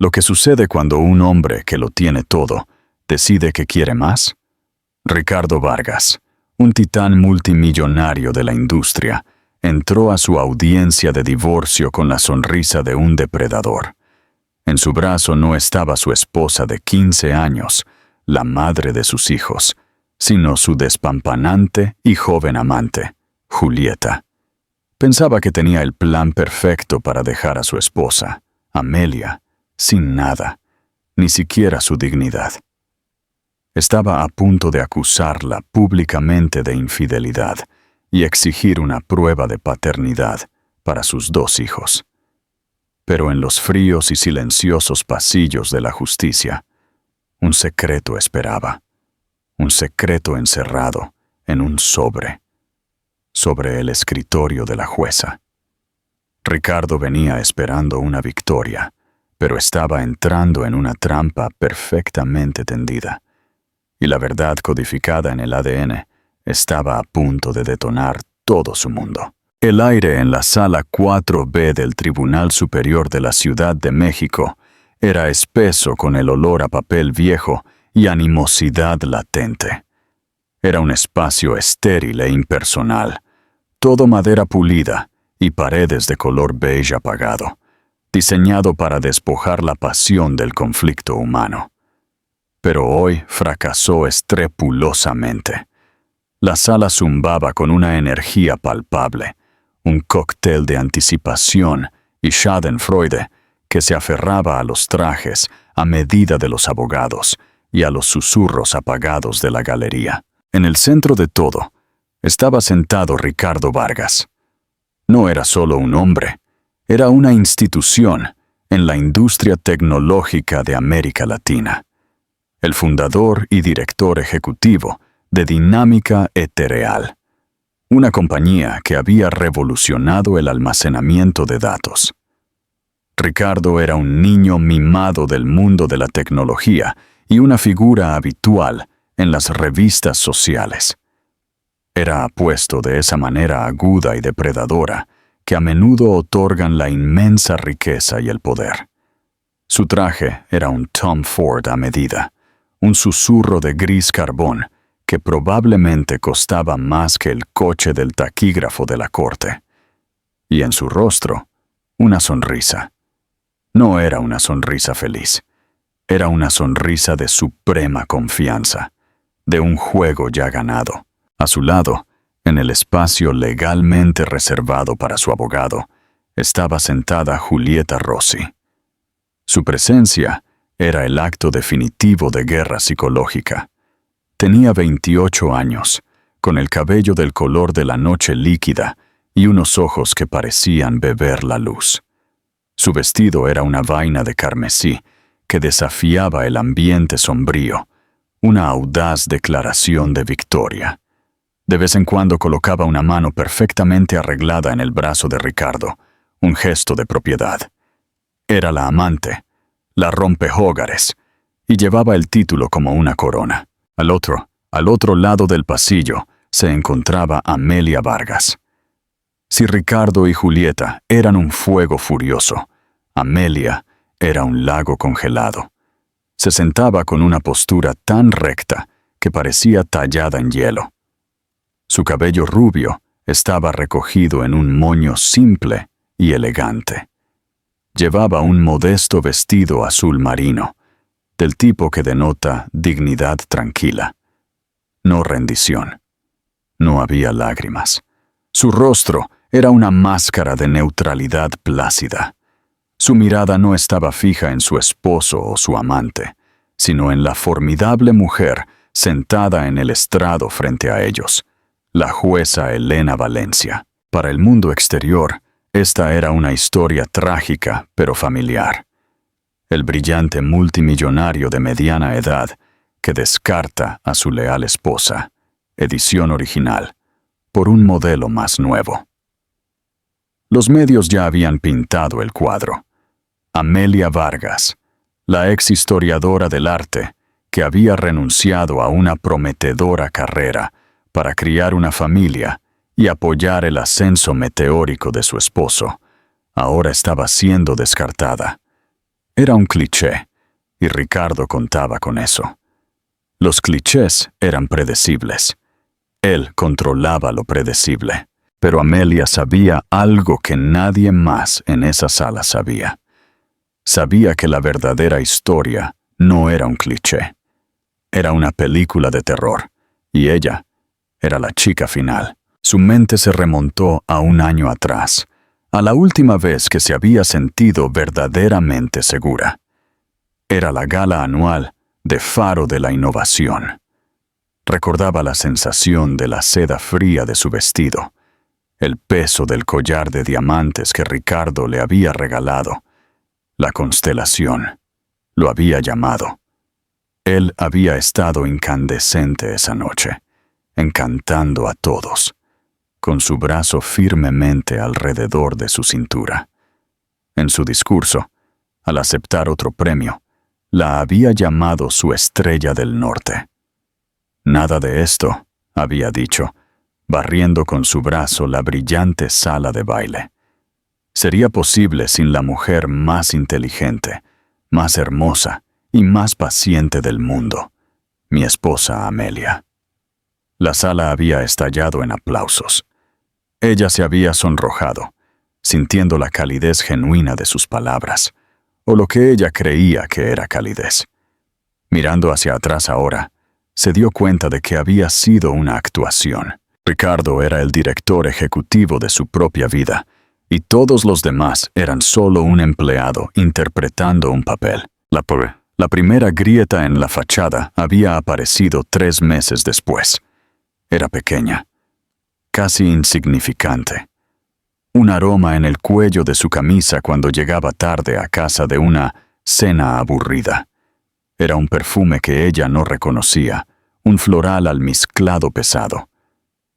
Lo que sucede cuando un hombre que lo tiene todo decide que quiere más. Ricardo Vargas, un titán multimillonario de la industria, entró a su audiencia de divorcio con la sonrisa de un depredador. En su brazo no estaba su esposa de 15 años, la madre de sus hijos, sino su despampanante y joven amante, Julieta. Pensaba que tenía el plan perfecto para dejar a su esposa, Amelia, sin nada, ni siquiera su dignidad. Estaba a punto de acusarla públicamente de infidelidad y exigir una prueba de paternidad para sus 2 hijos. Pero en los fríos y silenciosos pasillos de la justicia, un secreto esperaba, un secreto encerrado en un sobre el escritorio de la jueza. Ricardo venía esperando una victoria, pero estaba entrando en una trampa perfectamente tendida, y la verdad codificada en el ADN estaba a punto de detonar todo su mundo. El aire en la sala 4B del Tribunal Superior de la Ciudad de México era espeso con el olor a papel viejo y animosidad latente. Era un espacio estéril e impersonal, todo madera pulida y paredes de color beige apagado, diseñado para despojar la pasión del conflicto humano. Pero hoy fracasó estrepitosamente. La sala zumbaba con una energía palpable, un cóctel de anticipación y schadenfreude que se aferraba a los trajes a medida de los abogados y a los susurros apagados de la galería. En el centro de todo estaba sentado Ricardo Vargas. No era solo un hombre, era una institución en la industria tecnológica de América Latina. El fundador y director ejecutivo de Dinámica Ethereal, una compañía que había revolucionado el almacenamiento de datos. Ricardo era un niño mimado del mundo de la tecnología y una figura habitual en las revistas sociales. Era apuesto de esa manera aguda y depredadora que a menudo otorgan la inmensa riqueza y el poder. Su traje era un Tom Ford a medida, un susurro de gris carbón que probablemente costaba más que el coche del taquígrafo de la corte. Y en su rostro, una sonrisa. No era una sonrisa feliz, era una sonrisa de suprema confianza, de un juego ya ganado. A su lado, en el espacio legalmente reservado para su abogado, estaba sentada Julieta Rossi. Su presencia era el acto definitivo de guerra psicológica. Tenía 28 años, con el cabello del color de la noche líquida y unos ojos que parecían beber la luz. Su vestido era una vaina de carmesí que desafiaba el ambiente sombrío, una audaz declaración de victoria. De vez en cuando colocaba una mano perfectamente arreglada en el brazo de Ricardo, un gesto de propiedad. Era la amante, la rompehogares, y llevaba el título como una corona. Al otro lado del pasillo, se encontraba Amelia Vargas. Si Ricardo y Julieta eran un fuego furioso, Amelia era un lago congelado. Se sentaba con una postura tan recta que parecía tallada en hielo. Su cabello rubio estaba recogido en un moño simple y elegante. Llevaba un modesto vestido azul marino, del tipo que denota dignidad tranquila. No rendición. No había lágrimas. Su rostro era una máscara de neutralidad plácida. Su mirada no estaba fija en su esposo o su amante, sino en la formidable mujer sentada en el estrado frente a ellos, la jueza Elena Valencia. Para el mundo exterior, esta era una historia trágica pero familiar. El brillante multimillonario de mediana edad que descarta a su leal esposa, edición original, por un modelo más nuevo. Los medios ya habían pintado el cuadro. Amelia Vargas, la ex historiadora del arte, que había renunciado a una prometedora carrera para criar una familia y apoyar el ascenso meteórico de su esposo, ahora estaba siendo descartada. Era un cliché, y Ricardo contaba con eso. Los clichés eran predecibles. Él controlaba lo predecible, pero Amelia sabía algo que nadie más en esa sala sabía. Sabía que la verdadera historia no era un cliché. Era una película de terror, y ella era la chica final. Su mente se remontó a un año atrás, a la última vez que se había sentido verdaderamente segura. Era la gala anual de Faro de la Innovación. Recordaba la sensación de la seda fría de su vestido, el peso del collar de diamantes que Ricardo le había regalado. La constelación lo había llamado. Él había estado incandescente esa noche, encantando a todos, con su brazo firmemente alrededor de su cintura. En su discurso, al aceptar otro premio, la había llamado su estrella del norte. Nada de esto, había dicho, barriendo con su brazo la brillante sala de baile. Sería posible sin la mujer más inteligente, más hermosa y más paciente del mundo, mi esposa Amelia. La sala había estallado en aplausos. Ella se había sonrojado, sintiendo la calidez genuina de sus palabras, o lo que ella creía que era calidez. Mirando hacia atrás ahora, se dio cuenta de que había sido una actuación. Ricardo era el director ejecutivo de su propia vida, y todos los demás eran solo un empleado interpretando un papel. La primera grieta en la fachada había aparecido 3 meses después. Era pequeña, casi insignificante. Un aroma en el cuello de su camisa cuando llegaba tarde a casa de una cena aburrida. Era un perfume que ella no reconocía, un floral almizclado pesado.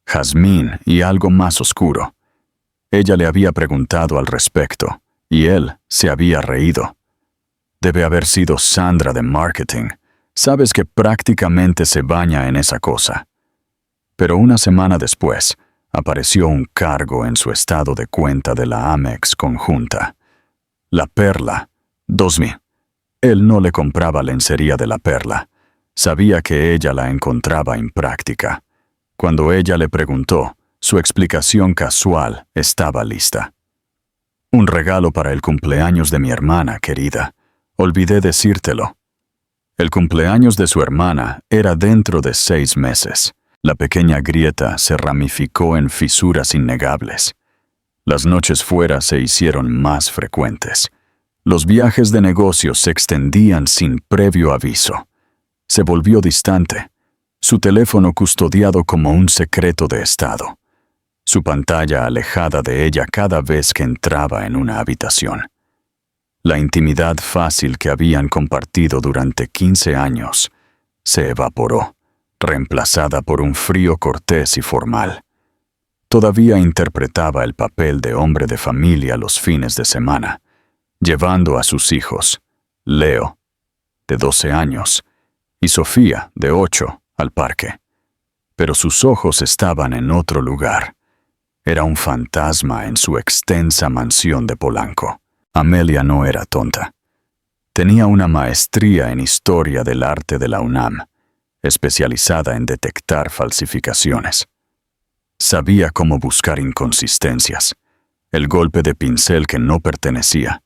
Jazmín y algo más oscuro. Ella le había preguntado al respecto, y él se había reído. Debe haber sido Sandra de marketing. Sabes que prácticamente se baña en esa cosa. Pero una semana después, apareció un cargo en su estado de cuenta de la Amex conjunta. La Perla, 2,000. Él no le compraba lencería de la Perla. Sabía que ella la encontraba impráctica. Cuando ella le preguntó, su explicación casual estaba lista. Un regalo para el cumpleaños de mi hermana, querida. Olvidé decírtelo. El cumpleaños de su hermana era dentro de 6 meses. La pequeña grieta se ramificó en fisuras innegables. Las noches fuera se hicieron más frecuentes. Los viajes de negocios se extendían sin previo aviso. Se volvió distante, su teléfono custodiado como un secreto de estado, su pantalla alejada de ella cada vez que entraba en una habitación. La intimidad fácil que habían compartido durante 15 años se evaporó, reemplazada por un frío cortés y formal. Todavía interpretaba el papel de hombre de familia los fines de semana, llevando a sus hijos, Leo, de 12 años, y Sofía, de 8, al parque. Pero sus ojos estaban en otro lugar. Era un fantasma en su extensa mansión de Polanco. Amelia no era tonta. Tenía una maestría en Historia del Arte de la UNAM, especializada en detectar falsificaciones. Sabía cómo buscar inconsistencias, el golpe de pincel que no pertenecía,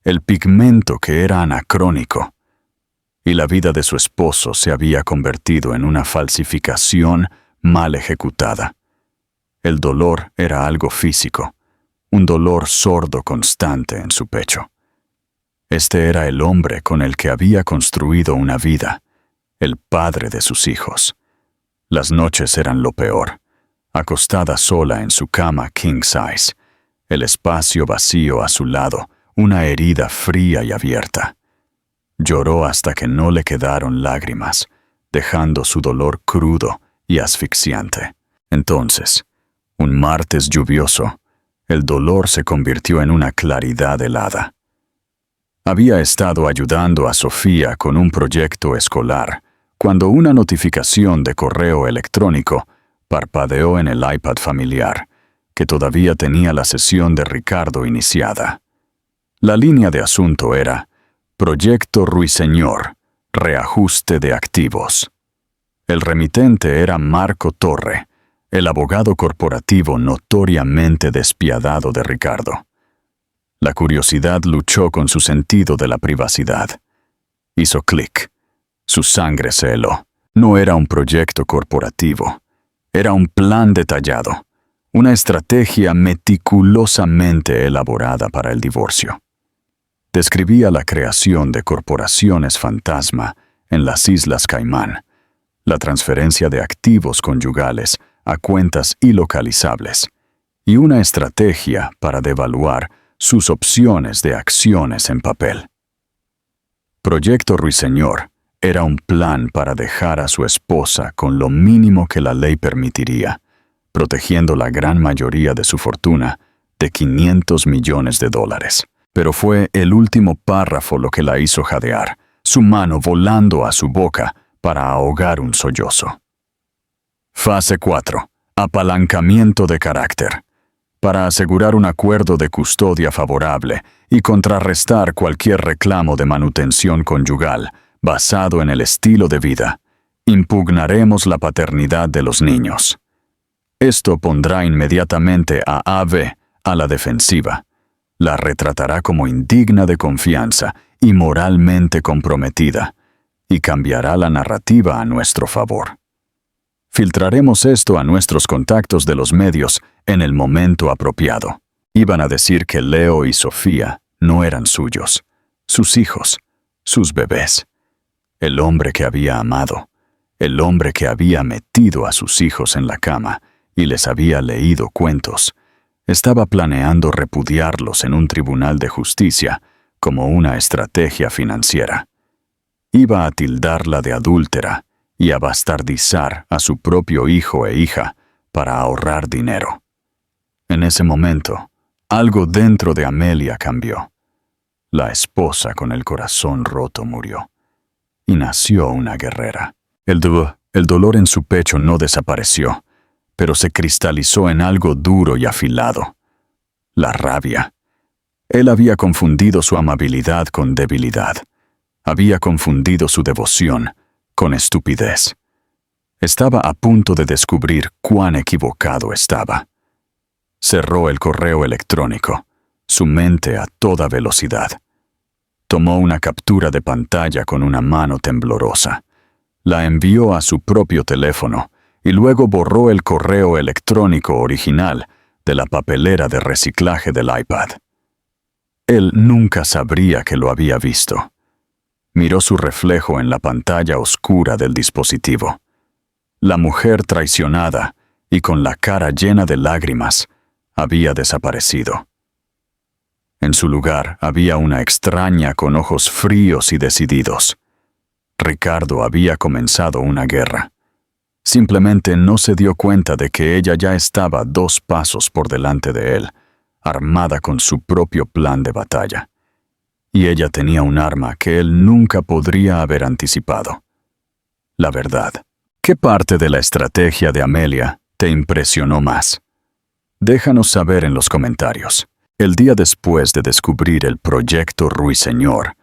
el pigmento que era anacrónico. Y la vida de su esposo se había convertido en una falsificación mal ejecutada. El dolor era algo físico, un dolor sordo constante en su pecho. Este era el hombre con el que había construido una vida, el padre de sus hijos. Las noches eran lo peor, acostada sola en su cama king size, el espacio vacío a su lado, una herida fría y abierta. Lloró hasta que no le quedaron lágrimas, dejando su dolor crudo y asfixiante. Entonces, un martes lluvioso, el dolor se convirtió en una claridad helada. Había estado ayudando a Sofía con un proyecto escolar, cuando una notificación de correo electrónico parpadeó en el iPad familiar, que todavía tenía la sesión de Ricardo iniciada. La línea de asunto era: Proyecto Ruiseñor, reajuste de activos. El remitente era Marco Torre, el abogado corporativo notoriamente despiadado de Ricardo. La curiosidad luchó con su sentido de la privacidad. Hizo clic. Su sangre se heló. No era un proyecto corporativo. Era un plan detallado, una estrategia meticulosamente elaborada para el divorcio. Describía la creación de corporaciones fantasma en las Islas Caimán, la transferencia de activos conyugales a cuentas ilocalizables y una estrategia para devaluar sus opciones de acciones en papel. Proyecto Ruiseñor era un plan para dejar a su esposa con lo mínimo que la ley permitiría, protegiendo la gran mayoría de su fortuna de $500 millones. Pero fue el último párrafo lo que la hizo jadear, su mano volando a su boca para ahogar un sollozo. Fase 4. Apalancamiento de carácter. Para asegurar un acuerdo de custodia favorable y contrarrestar cualquier reclamo de manutención conyugal basado en el estilo de vida, impugnaremos la paternidad de los niños. Esto pondrá inmediatamente a AB a la defensiva. La retratará como indigna de confianza y moralmente comprometida, y cambiará la narrativa a nuestro favor. Filtraremos esto a nuestros contactos de los medios en el momento apropiado. Iban a decir que Leo y Sofía no eran suyos, sus hijos, sus bebés. El hombre que había amado, el hombre que había metido a sus hijos en la cama y les había leído cuentos, estaba planeando repudiarlos en un tribunal de justicia como una estrategia financiera. Iba a tildarla de adúltera y a bastardizar a su propio hijo e hija para ahorrar dinero. En ese momento, algo dentro de Amelia cambió. La esposa con el corazón roto murió. Y nació una guerrera. El dolor en su pecho no desapareció, pero se cristalizó en algo duro y afilado. La rabia. Él había confundido su amabilidad con debilidad. Había confundido su devoción con estupidez. Estaba a punto de descubrir cuán equivocado estaba. Cerró el correo electrónico, su mente a toda velocidad. Tomó una captura de pantalla con una mano temblorosa. La envió a su propio teléfono y luego borró el correo electrónico original de la papelera de reciclaje del iPad. Él nunca sabría que lo había visto. Miró su reflejo en la pantalla oscura del dispositivo. La mujer traicionada y con la cara llena de lágrimas había desaparecido. En su lugar había una extraña con ojos fríos y decididos. Ricardo había comenzado una guerra. Simplemente no se dio cuenta de que ella ya estaba 2 pasos por delante de él, armada con su propio plan de batalla. Y ella tenía un arma que él nunca podría haber anticipado. La verdad. ¿Qué parte de la estrategia de Amelia te impresionó más? Déjanos saber en los comentarios. El día después de descubrir el proyecto Ruiseñor,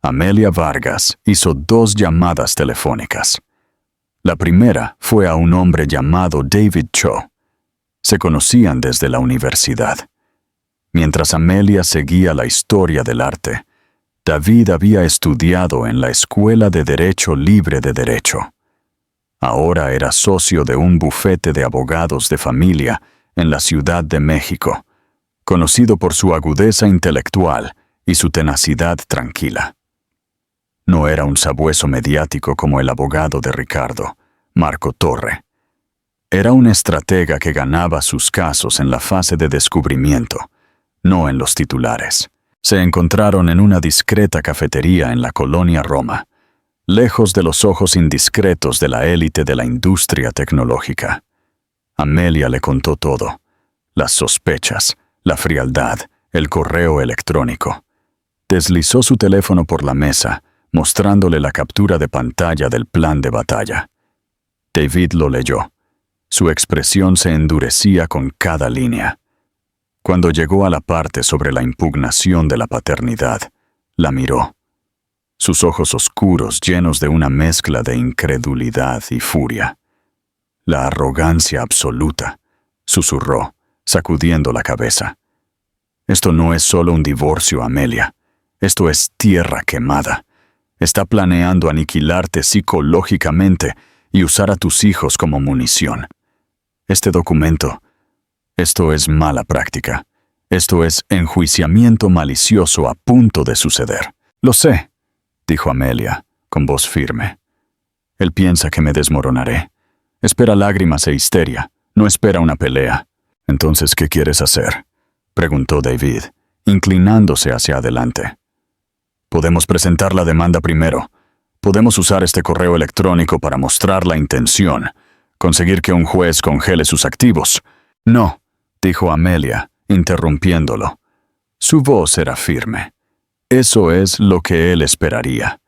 Amelia Vargas hizo 2 llamadas telefónicas. La primera fue a un hombre llamado David Cho. Se conocían desde la universidad. Mientras Amelia seguía la historia del arte, David había estudiado en la Escuela de Derecho Libre de Derecho. Ahora era socio de un bufete de abogados de familia en la Ciudad de México, conocido por su agudeza intelectual y su tenacidad tranquila. No era un sabueso mediático como el abogado de Ricardo, Marco Torre. Era un estratega que ganaba sus casos en la fase de descubrimiento, no en los titulares. Se encontraron en una discreta cafetería en la colonia Roma, lejos de los ojos indiscretos de la élite de la industria tecnológica. Amelia le contó todo: las sospechas, la frialdad, el correo electrónico. Deslizó su teléfono por la mesa, mostrándole la captura de pantalla del plan de batalla. David lo leyó. Su expresión se endurecía con cada línea. Cuando llegó a la parte sobre la impugnación de la paternidad, la miró. sus ojos oscuros llenos de una mezcla de incredulidad y furia. La arrogancia absoluta, susurró, sacudiendo la cabeza. Esto no es solo un divorcio, Amelia. Esto es tierra quemada. Está planeando aniquilarte psicológicamente y usar a tus hijos como munición. Este documento, esto es mala práctica. Esto es enjuiciamiento malicioso a punto de suceder. Lo sé, dijo Amelia, con voz firme. Él piensa que me desmoronaré. Espera lágrimas e histeria, no espera una pelea. Entonces, ¿qué quieres hacer?, preguntó David, inclinándose hacia adelante. Podemos presentar la demanda primero. Podemos usar este correo electrónico para mostrar la intención, conseguir que un juez congele sus activos. No, dijo Amelia, interrumpiéndolo. Su voz era firme. Eso es lo que él esperaría.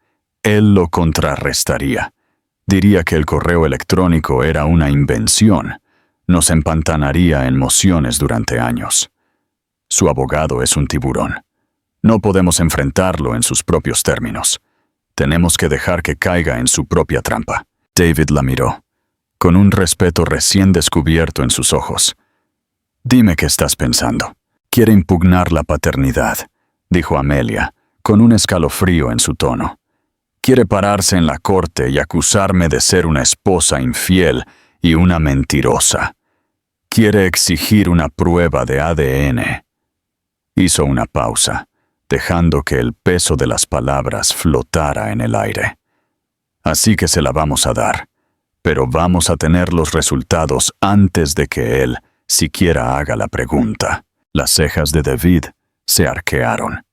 Él lo contrarrestaría. Diría que el correo electrónico era una invención. Nos empantanaría en mociones durante años. Su abogado es un tiburón. No podemos enfrentarlo en sus propios términos. Tenemos que dejar que caiga en su propia trampa. David la miró, con un respeto recién descubierto en sus ojos. Dime qué estás pensando. Quiere impugnar la paternidad, dijo Amelia, con un escalofrío en su tono. Quiere pararse en la corte y acusarme de ser una esposa infiel y una mentirosa. Quiere exigir una prueba de ADN. Hizo una pausa, dejando que el peso de las palabras flotara en el aire. Así que se la vamos a dar, pero vamos a tener los resultados antes de que él siquiera haga la pregunta. Las cejas de David se arquearon.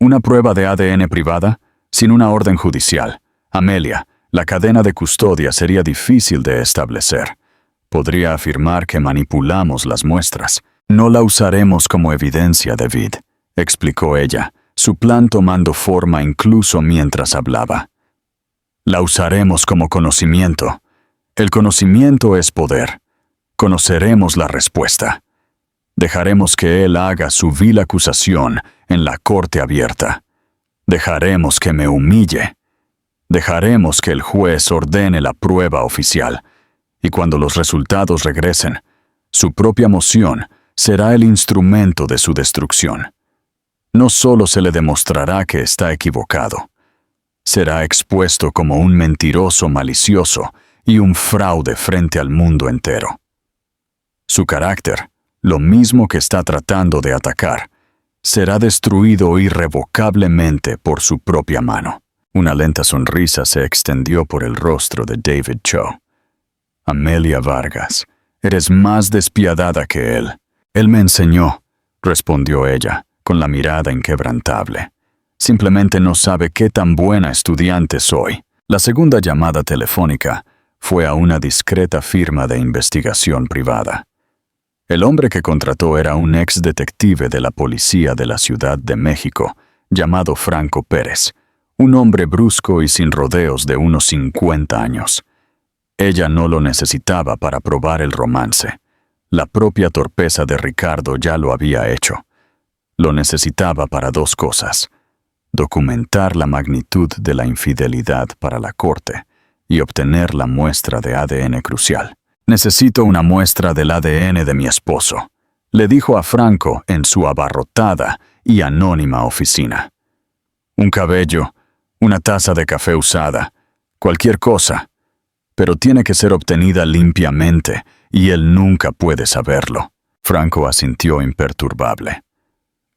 ¿Una prueba de ADN privada? Sin una orden judicial. Amelia, la cadena de custodia sería difícil de establecer. Podría afirmar que manipulamos las muestras. No la usaremos como evidencia, David, explicó ella, su plan tomando forma incluso mientras hablaba. La usaremos como conocimiento. El conocimiento es poder. Conoceremos la respuesta. Dejaremos que él haga su vil acusación en la corte abierta. Dejaremos que me humille. Dejaremos que el juez ordene la prueba oficial. Y cuando los resultados regresen, su propia moción será el instrumento de su destrucción. No solo se le demostrará que está equivocado, será expuesto como un mentiroso malicioso y un fraude frente al mundo entero. Su carácter, lo mismo que está tratando de atacar, será destruido irrevocablemente por su propia mano. Una lenta sonrisa se extendió por el rostro de David Cho. Amelia Vargas, eres más despiadada que él. Él me enseñó, respondió ella, con la mirada inquebrantable. Simplemente no sabe qué tan buena estudiante soy. La segunda llamada telefónica fue a una discreta firma de investigación privada. El hombre que contrató era un ex detective de la policía de la Ciudad de México, llamado Franco Pérez, un hombre brusco y sin rodeos de unos 50 años. Ella no lo necesitaba para probar el romance. La propia torpeza de Ricardo ya lo había hecho. Lo necesitaba para dos cosas: documentar la magnitud de la infidelidad para la corte y obtener la muestra de ADN crucial. Necesito una muestra del ADN de mi esposo, le dijo a Franco en su abarrotada y anónima oficina. Un cabello, una taza de café usada, cualquier cosa, pero tiene que ser obtenida limpiamente y él nunca puede saberlo. Franco asintió imperturbable.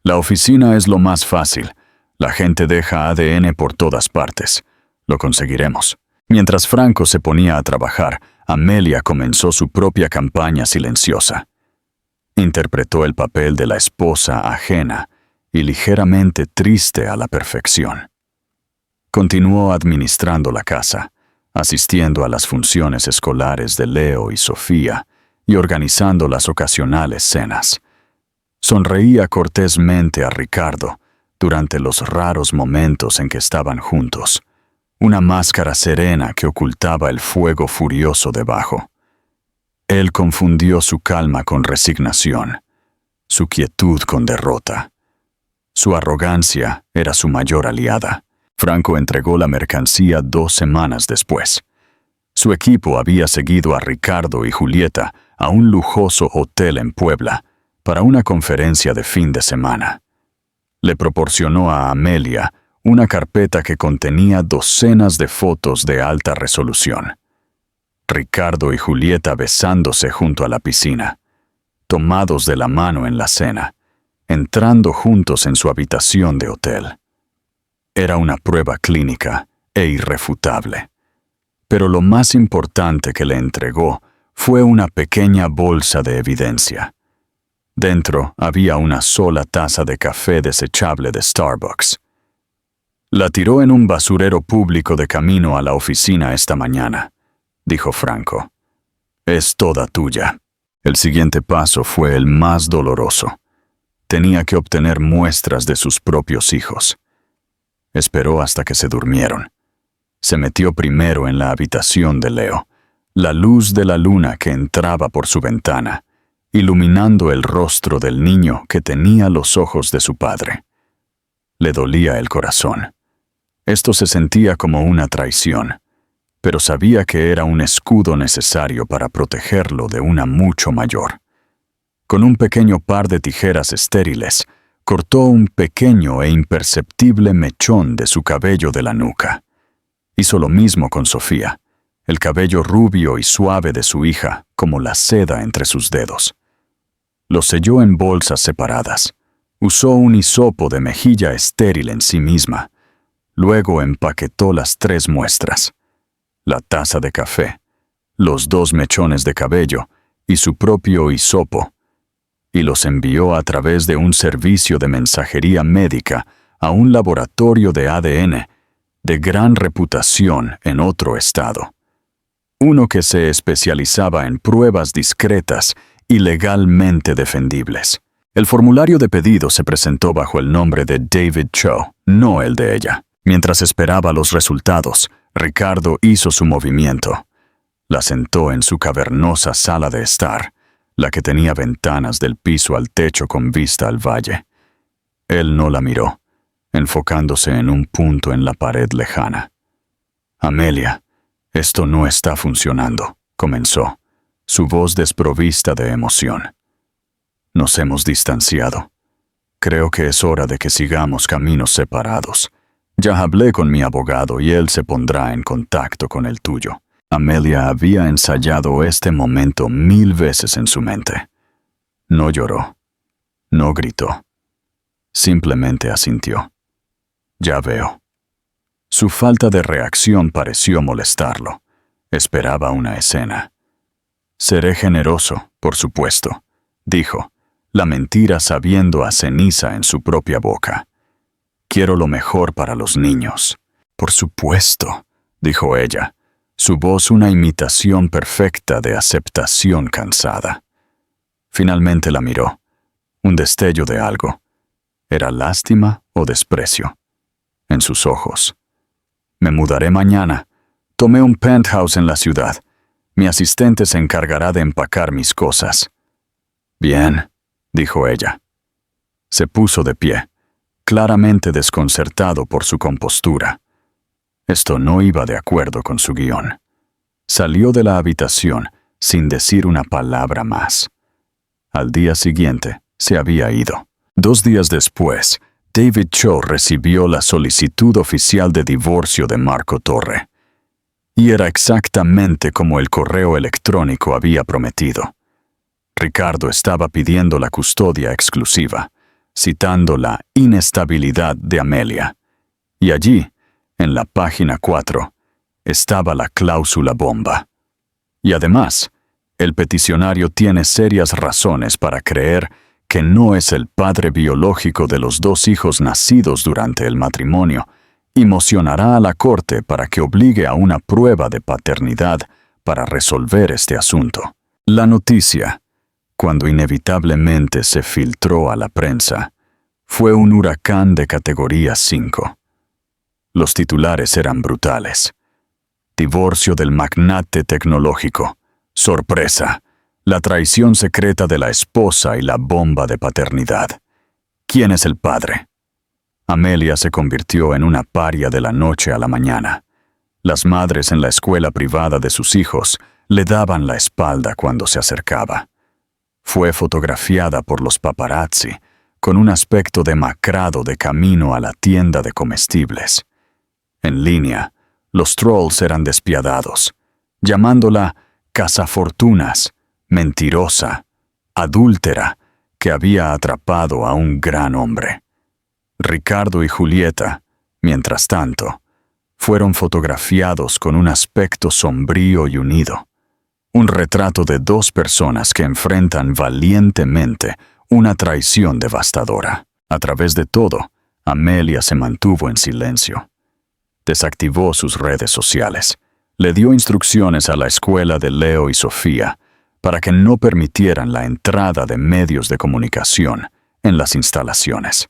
La oficina es lo más fácil. La gente deja ADN por todas partes. Lo conseguiremos. Mientras Franco se ponía a trabajar, Amelia comenzó su propia campaña silenciosa. Interpretó el papel de la esposa ajena y ligeramente triste a la perfección. Continuó administrando la casa, asistiendo a las funciones escolares de Leo y Sofía y organizando las ocasionales cenas. Sonreía cortésmente a Ricardo durante los raros momentos en que estaban juntos, una máscara serena que ocultaba el fuego furioso debajo. Él confundió su calma con resignación, su quietud con derrota. Su arrogancia era su mayor aliada. Franco entregó la mercancía 2 semanas después. Su equipo había seguido a Ricardo y Julieta a un lujoso hotel en Puebla para una conferencia de fin de semana. Le proporcionó a Amelia una carpeta que contenía docenas de fotos de alta resolución. Ricardo y Julieta besándose junto a la piscina, tomados de la mano en la cena, entrando juntos en su habitación de hotel. Era una prueba clínica e irrefutable. Pero lo más importante que le entregó fue una pequeña bolsa de evidencia. Dentro había una sola taza de café desechable de Starbucks. La tiró en un basurero público de camino a la oficina esta mañana, dijo Franco. Es toda tuya. El siguiente paso fue el más doloroso. Tenía que obtener muestras de sus propios hijos. Esperó hasta que se durmieron. Se metió primero en la habitación de Leo, la luz de la luna que entraba por su ventana, iluminando el rostro del niño que tenía los ojos de su padre. Le dolía el corazón. Esto se sentía como una traición, pero sabía que era un escudo necesario para protegerlo de una mucho mayor. Con un pequeño par de tijeras estériles, cortó un pequeño e imperceptible mechón de su cabello de la nuca. Hizo lo mismo con Sofía, el cabello rubio y suave de su hija, como la seda entre sus dedos. Lo selló en bolsas separadas. Usó un hisopo de mejilla estéril en sí misma. Luego empaquetó las 3 muestras: la taza de café, los 2 mechones de cabello y su propio hisopo, y los envió a través de un servicio de mensajería médica a un laboratorio de ADN de gran reputación en otro estado. Uno que se especializaba en pruebas discretas y legalmente defendibles. El formulario de pedido se presentó bajo el nombre de David Cho, no el de ella. Mientras esperaba los resultados, Ricardo hizo su movimiento. La sentó en su cavernosa sala de estar, la que tenía ventanas del piso al techo con vista al valle. Él no la miró, enfocándose en un punto en la pared lejana. Amelia, esto no está funcionando, comenzó, su voz desprovista de emoción. Nos hemos distanciado. Creo que es hora de que sigamos caminos separados. Ya hablé con mi abogado y él se pondrá en contacto con el tuyo. Amelia había ensayado este momento 1000 veces en su mente. No lloró. No gritó. Simplemente asintió. Ya veo. Su falta de reacción pareció molestarlo. Esperaba una escena. Seré generoso, por supuesto, dijo, la mentira sabiendo a ceniza en su propia boca. Quiero lo mejor para los niños. Por supuesto, dijo ella, su voz una imitación perfecta de aceptación cansada. Finalmente la miró. Un destello de algo. ¿Era lástima o desprecio? En sus ojos. Me mudaré mañana. Tomé un penthouse en la ciudad. Mi asistente se encargará de empacar mis cosas. Bien, dijo ella. Se puso de pie, claramente desconcertado por su compostura. Esto no iba de acuerdo con su guión. Salió de la habitación sin decir una palabra más. Al día siguiente se había ido. 2 días después, David Cho recibió la solicitud oficial de divorcio de Marco Torre. Y era exactamente como el correo electrónico había prometido. Ricardo estaba pidiendo la custodia exclusiva, citando la inestabilidad de Amelia. Y allí, en la página 4, estaba la cláusula bomba. Y además, el peticionario tiene serias razones para creer que no es el padre biológico de los 2 hijos nacidos durante el matrimonio, y mocionará a la corte para que obligue a una prueba de paternidad para resolver este asunto. La noticia, cuando inevitablemente se filtró a la prensa, fue un huracán de categoría 5. Los titulares eran brutales. Divorcio del magnate tecnológico. Sorpresa. La traición secreta de la esposa y la bomba de paternidad. ¿Quién es el padre? Amelia se convirtió en una paria de la noche a la mañana. Las madres en la escuela privada de sus hijos le daban la espalda cuando se acercaba. Fue fotografiada por los paparazzi con un aspecto demacrado de camino a la tienda de comestibles. En línea, los trolls eran despiadados, llamándola cazafortunas, mentirosa, adúltera, que había atrapado a un gran hombre. Ricardo y Julieta, mientras tanto, fueron fotografiados con un aspecto sombrío y unido. Un retrato de dos personas que enfrentan valientemente una traición devastadora. A través de todo, Amelia se mantuvo en silencio. Desactivó sus redes sociales. Le dio instrucciones a la escuela de Leo y Sofía para que no permitieran la entrada de medios de comunicación en las instalaciones.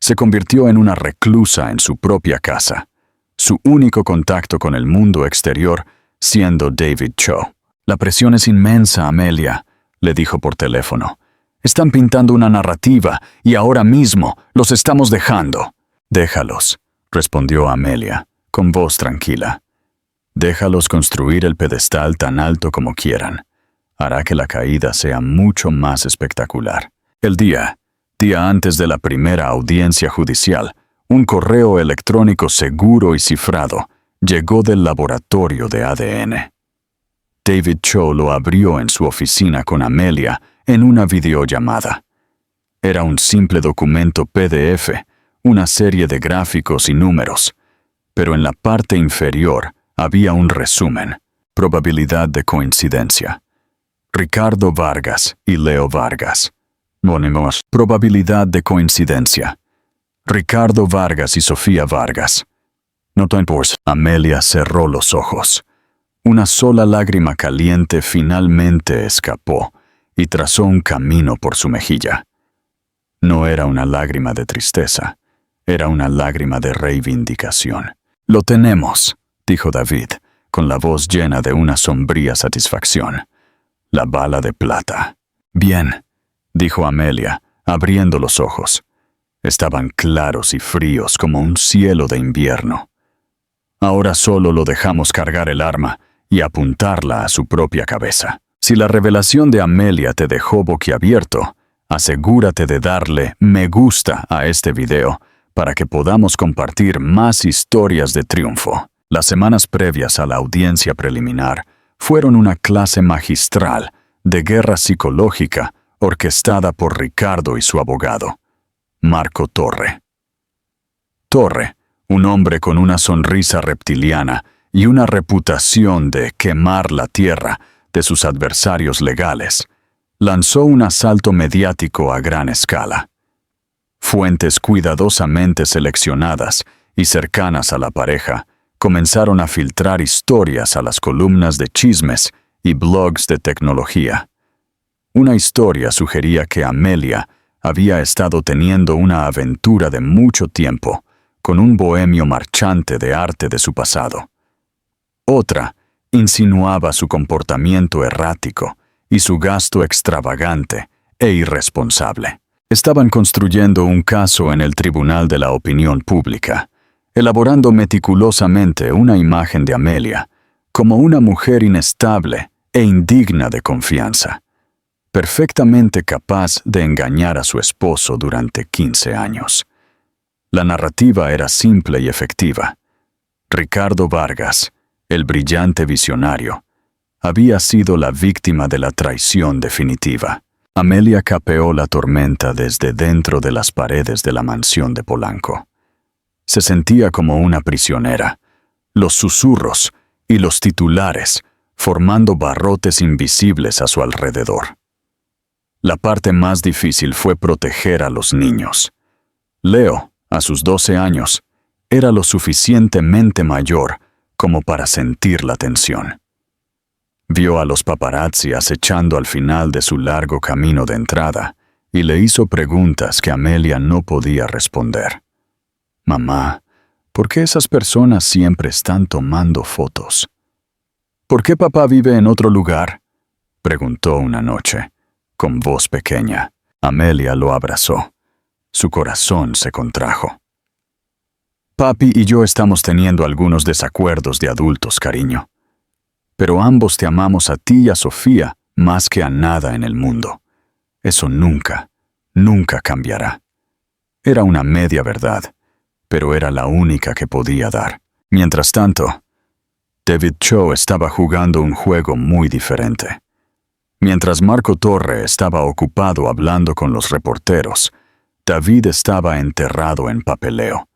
Se convirtió en una reclusa en su propia casa, su único contacto con el mundo exterior siendo David Cho. «La presión es inmensa, Amelia», le dijo por teléfono. «Están pintando una narrativa y ahora mismo los estamos dejando». «Déjalos», respondió Amelia, con voz tranquila. «Déjalos construir el pedestal tan alto como quieran. Hará que la caída sea mucho más espectacular». El día antes de la primera audiencia judicial, un correo electrónico seguro y cifrado llegó del laboratorio de ADN. David Cho lo abrió en su oficina con Amelia en una videollamada. Era un simple documento PDF, una serie de gráficos y números, pero en la parte inferior había un resumen: probabilidad de coincidencia. Ricardo Vargas y Leo Vargas. Ponemos probabilidad de coincidencia. Ricardo Vargas y Sofía Vargas. Notó por Amelia cerró los ojos. Una sola lágrima caliente finalmente escapó y trazó un camino por su mejilla. No era una lágrima de tristeza, era una lágrima de reivindicación. «Lo tenemos», dijo David, con la voz llena de una sombría satisfacción. «La bala de plata». «Bien», dijo Amelia, abriendo los ojos. Estaban claros y fríos como un cielo de invierno. «Ahora solo lo dejamos cargar el arma y apuntarla a su propia cabeza. Si la revelación de Amelia te dejó boquiabierto, asegúrate de darle me gusta a este video para que podamos compartir más historias de triunfo». Las semanas previas a la audiencia preliminar fueron una clase magistral de guerra psicológica orquestada por Ricardo y su abogado, Marco Torre. Torre, un hombre con una sonrisa reptiliana y una reputación de quemar la tierra de sus adversarios legales, lanzó un asalto mediático a gran escala. Fuentes cuidadosamente seleccionadas y cercanas a la pareja comenzaron a filtrar historias a las columnas de chismes y blogs de tecnología. Una historia sugería que Amelia había estado teniendo una aventura de mucho tiempo con un bohemio marchante de arte de su pasado. Otra insinuaba su comportamiento errático y su gasto extravagante e irresponsable. Estaban construyendo un caso en el Tribunal de la Opinión Pública, elaborando meticulosamente una imagen de Amelia como una mujer inestable e indigna de confianza, perfectamente capaz de engañar a su esposo durante 15 años. La narrativa era simple y efectiva. Ricardo Vargas, el brillante visionario, había sido la víctima de la traición definitiva. Amelia capeó la tormenta desde dentro de las paredes de la mansión de Polanco. Se sentía como una prisionera, los susurros y los titulares formando barrotes invisibles a su alrededor. La parte más difícil fue proteger a los niños. Leo, a sus 12 años, era lo suficientemente mayor como para sentir la tensión. Vio a los paparazzi acechando al final de su largo camino de entrada y le hizo preguntas que Amelia no podía responder. «Mamá, ¿por qué esas personas siempre están tomando fotos?» «¿Por qué papá vive en otro lugar?», preguntó una noche, con voz pequeña. Amelia lo abrazó. Su corazón se contrajo. Papi y yo estamos teniendo algunos desacuerdos de adultos, cariño. Pero ambos te amamos a ti y a Sofía más que a nada en el mundo. Eso nunca, nunca cambiará. Era una media verdad, pero era la única que podía dar. Mientras tanto, David Cho estaba jugando un juego muy diferente. Mientras Marco Torre estaba ocupado hablando con los reporteros, David estaba enterrado en papeleo,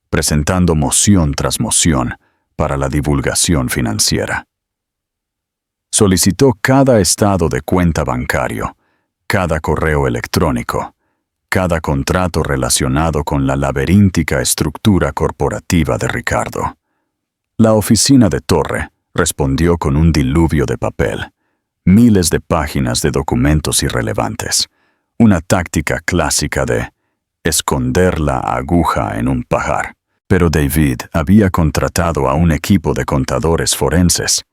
presentando moción tras moción para la divulgación financiera. Solicitó cada estado de cuenta bancario, cada correo electrónico, cada contrato relacionado con la laberíntica estructura corporativa de Ricardo. La oficina de Torre respondió con un diluvio de papel, miles de páginas de documentos irrelevantes, una táctica clásica de esconder la aguja en un pajar. Pero David había contratado a un equipo de contadores forenses,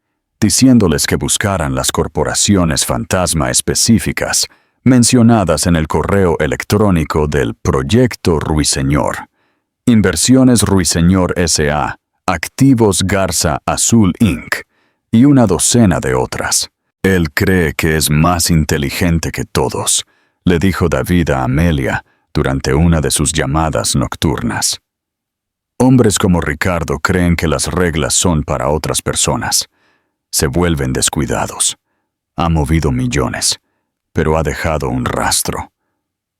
diciéndoles que buscaran las corporaciones fantasma específicas mencionadas en el correo electrónico del Proyecto Ruiseñor, Inversiones Ruiseñor S.A., Activos Garza Azul Inc., y una docena de otras. Él cree que es más inteligente que todos, le dijo David a Amelia durante una de sus llamadas nocturnas. Hombres como Ricardo creen que las reglas son para otras personas. Se vuelven descuidados. Ha movido millones, pero ha dejado un rastro.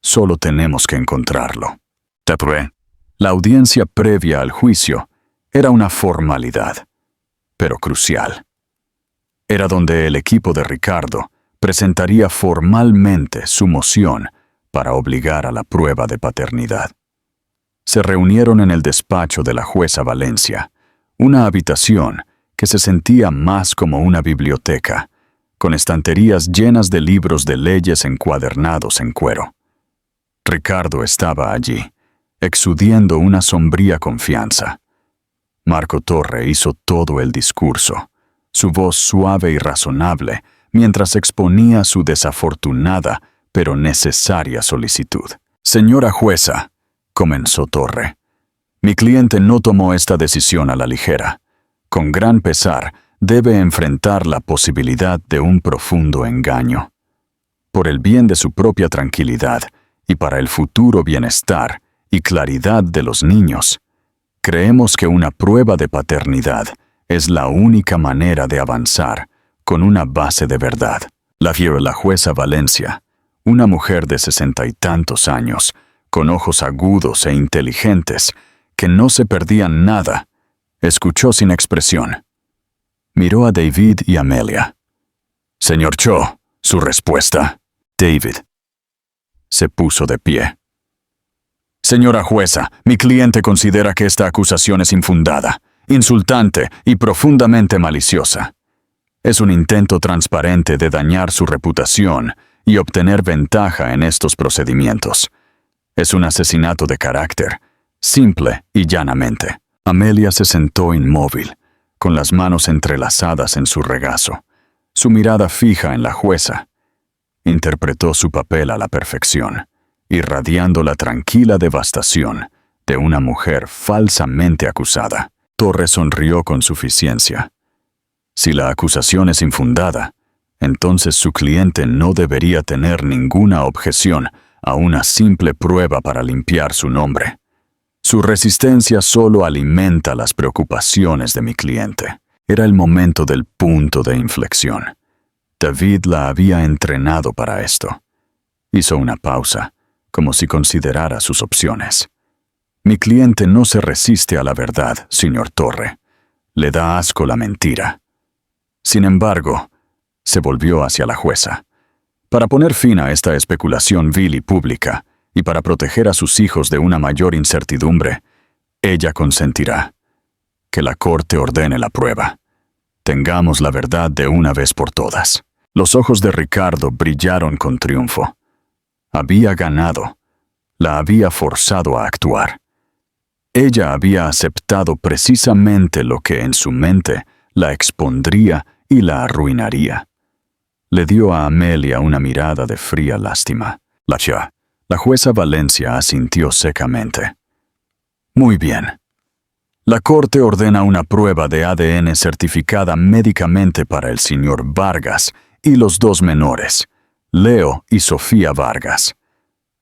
Solo tenemos que encontrarlo. La audiencia previa al juicio era una formalidad, pero crucial. Era donde el equipo de Ricardo presentaría formalmente su moción para obligar a la prueba de paternidad. Se reunieron en el despacho de la jueza Valencia, una habitación que se sentía más como una biblioteca, con estanterías llenas de libros de leyes encuadernados en cuero. Ricardo estaba allí, exudiendo una sombría confianza. Marco Torre hizo todo el discurso, su voz suave y razonable, mientras exponía su desafortunada pero necesaria solicitud. «Señora jueza», comenzó Torre, «mi cliente no tomó esta decisión a la ligera. Con gran pesar, debe enfrentar la posibilidad de un profundo engaño. Por el bien de su propia tranquilidad y para el futuro bienestar y claridad de los niños, creemos que una prueba de paternidad es la única manera de avanzar con una base de verdad». La jueza Valencia, una mujer de 60 y tantos años, con ojos agudos e inteligentes, que no se perdían nada, escuchó sin expresión. Miró a David y Amelia. «Señor Cho, su respuesta». David se puso de pie. «Señora jueza, mi cliente considera que esta acusación es infundada, insultante y profundamente maliciosa. Es un intento transparente de dañar su reputación y obtener ventaja en estos procedimientos. Es un asesinato de carácter, simple y llanamente». Amelia se sentó inmóvil, con las manos entrelazadas en su regazo, su mirada fija en la jueza. Interpretó su papel a la perfección, irradiando la tranquila devastación de una mujer falsamente acusada. Torre sonrió con suficiencia. Si la acusación es infundada, entonces su cliente no debería tener ninguna objeción a una simple prueba para limpiar su nombre. Su resistencia solo alimenta las preocupaciones de mi cliente. Era el momento del punto de inflexión. David la había entrenado para esto. Hizo una pausa, como si considerara sus opciones. «Mi cliente no se resiste a la verdad, señor Torre. Le da asco la mentira». Sin embargo, se volvió hacia la jueza. Para poner fin a esta especulación vil y pública, y para proteger a sus hijos de una mayor incertidumbre, ella consentirá. Que la corte ordene la prueba. Tengamos la verdad de una vez por todas. Los ojos de Ricardo brillaron con triunfo. Había ganado. La había forzado a actuar. Ella había aceptado precisamente lo que en su mente la expondría y la arruinaría. Le dio a Amelia una mirada de fría lástima. La jueza Valencia asintió secamente. «Muy bien. La corte ordena una prueba de ADN certificada médicamente para el señor Vargas y los dos menores, Leo y Sofía Vargas.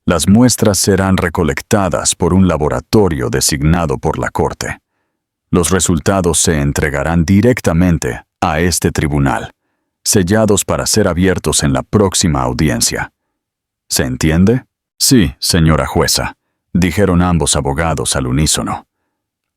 Las muestras serán recolectadas por un laboratorio designado por la corte. Los resultados se entregarán directamente a este tribunal, sellados para ser abiertos en la próxima audiencia. ¿Se entiende? Sí, señora jueza, dijeron ambos abogados al unísono.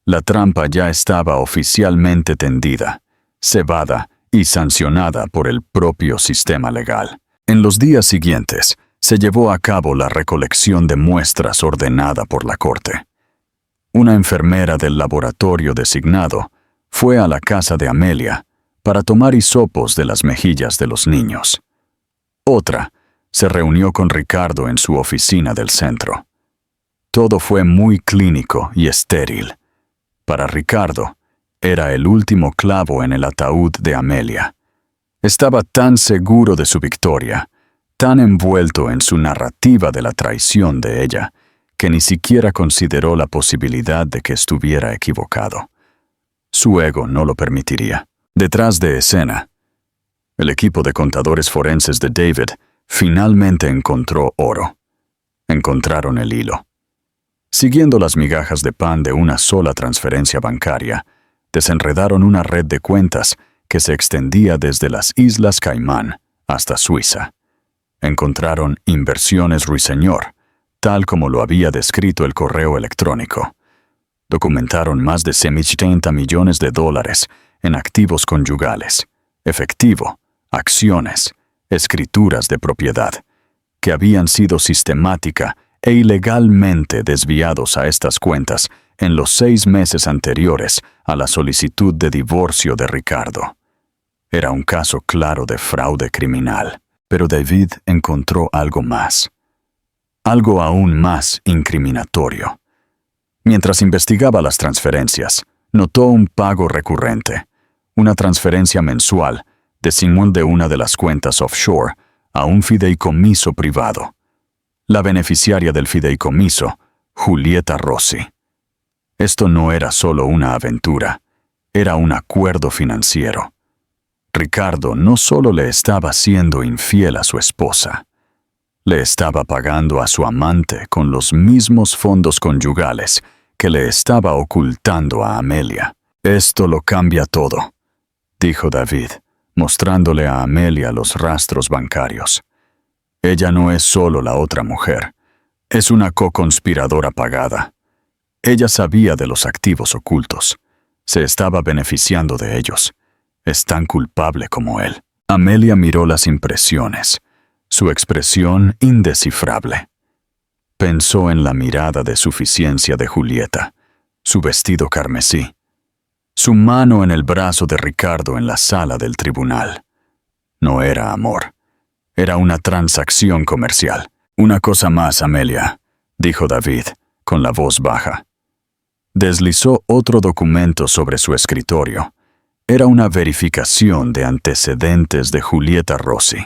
La trampa ya estaba oficialmente tendida, cebada y sancionada por el propio sistema legal. En los días siguientes, se llevó a cabo la recolección de muestras ordenada por la corte. Una enfermera del laboratorio designado fue a la casa de Amelia para tomar hisopos de las mejillas de los niños. Otra se reunió con Ricardo en su oficina del centro. Todo fue muy clínico y estéril. Para Ricardo, era el último clavo en el ataúd de Amelia. Estaba tan seguro de su victoria, tan envuelto en su narrativa de la traición de ella, que ni siquiera consideró la posibilidad de que estuviera equivocado. Su ego no lo permitiría. Detrás de escena, el equipo de contadores forenses de David finalmente encontró oro. Encontraron el hilo. Siguiendo las migajas de pan de una sola transferencia bancaria, desenredaron una red de cuentas que se extendía desde las Islas Caimán hasta Suiza. Encontraron Inversiones Ruiseñor, tal como lo había descrito el correo electrónico. Documentaron más de $70 millones en activos conyugales, efectivo, acciones, escrituras de propiedad, que habían sido sistemática e ilegalmente desviados a estas cuentas en los 6 meses anteriores a la solicitud de divorcio de Ricardo. Era un caso claro de fraude criminal, pero David encontró algo más. Algo aún más incriminatorio. Mientras investigaba las transferencias, notó un pago recurrente, una transferencia mensual de Simón de una de las cuentas offshore a un fideicomiso privado. La beneficiaria del fideicomiso, Julieta Rossi. Esto no era solo una aventura, era un acuerdo financiero. Ricardo no solo le estaba siendo infiel a su esposa, le estaba pagando a su amante con los mismos fondos conyugales que le estaba ocultando a Amelia. Esto lo cambia todo, dijo David, mostrándole a Amelia los rastros bancarios. Ella no es solo la otra mujer, es una co-conspiradora pagada. Ella sabía de los activos ocultos, se estaba beneficiando de ellos. Es tan culpable como él. Amelia miró las impresiones, su expresión indescifrable. Pensó en la mirada de suficiencia de Julieta, su vestido carmesí, su mano en el brazo de Ricardo en la sala del tribunal. No era amor, era una transacción comercial. Una cosa más, Amelia, dijo David, con la voz baja. Deslizó otro documento sobre su escritorio. Era una verificación de antecedentes de Julieta Rossi.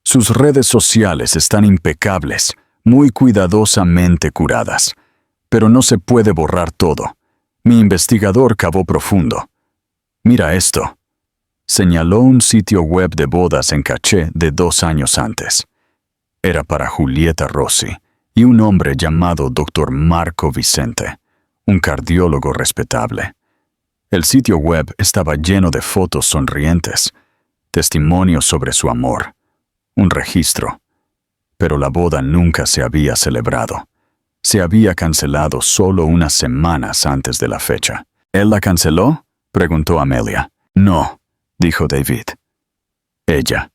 Sus redes sociales están impecables, muy cuidadosamente curadas, pero no se puede borrar todo. Mi investigador cavó profundo. Mira esto. Señaló un sitio web de bodas en caché de 2 años antes. Era para Julieta Rossi y un hombre llamado Dr. Marco Vicente, un cardiólogo respetable. El sitio web estaba lleno de fotos sonrientes, testimonios sobre su amor, un registro. Pero la boda nunca se había celebrado. Se había cancelado solo unas semanas antes de la fecha. ¿Él la canceló?, preguntó Amelia. No, dijo David. Ella.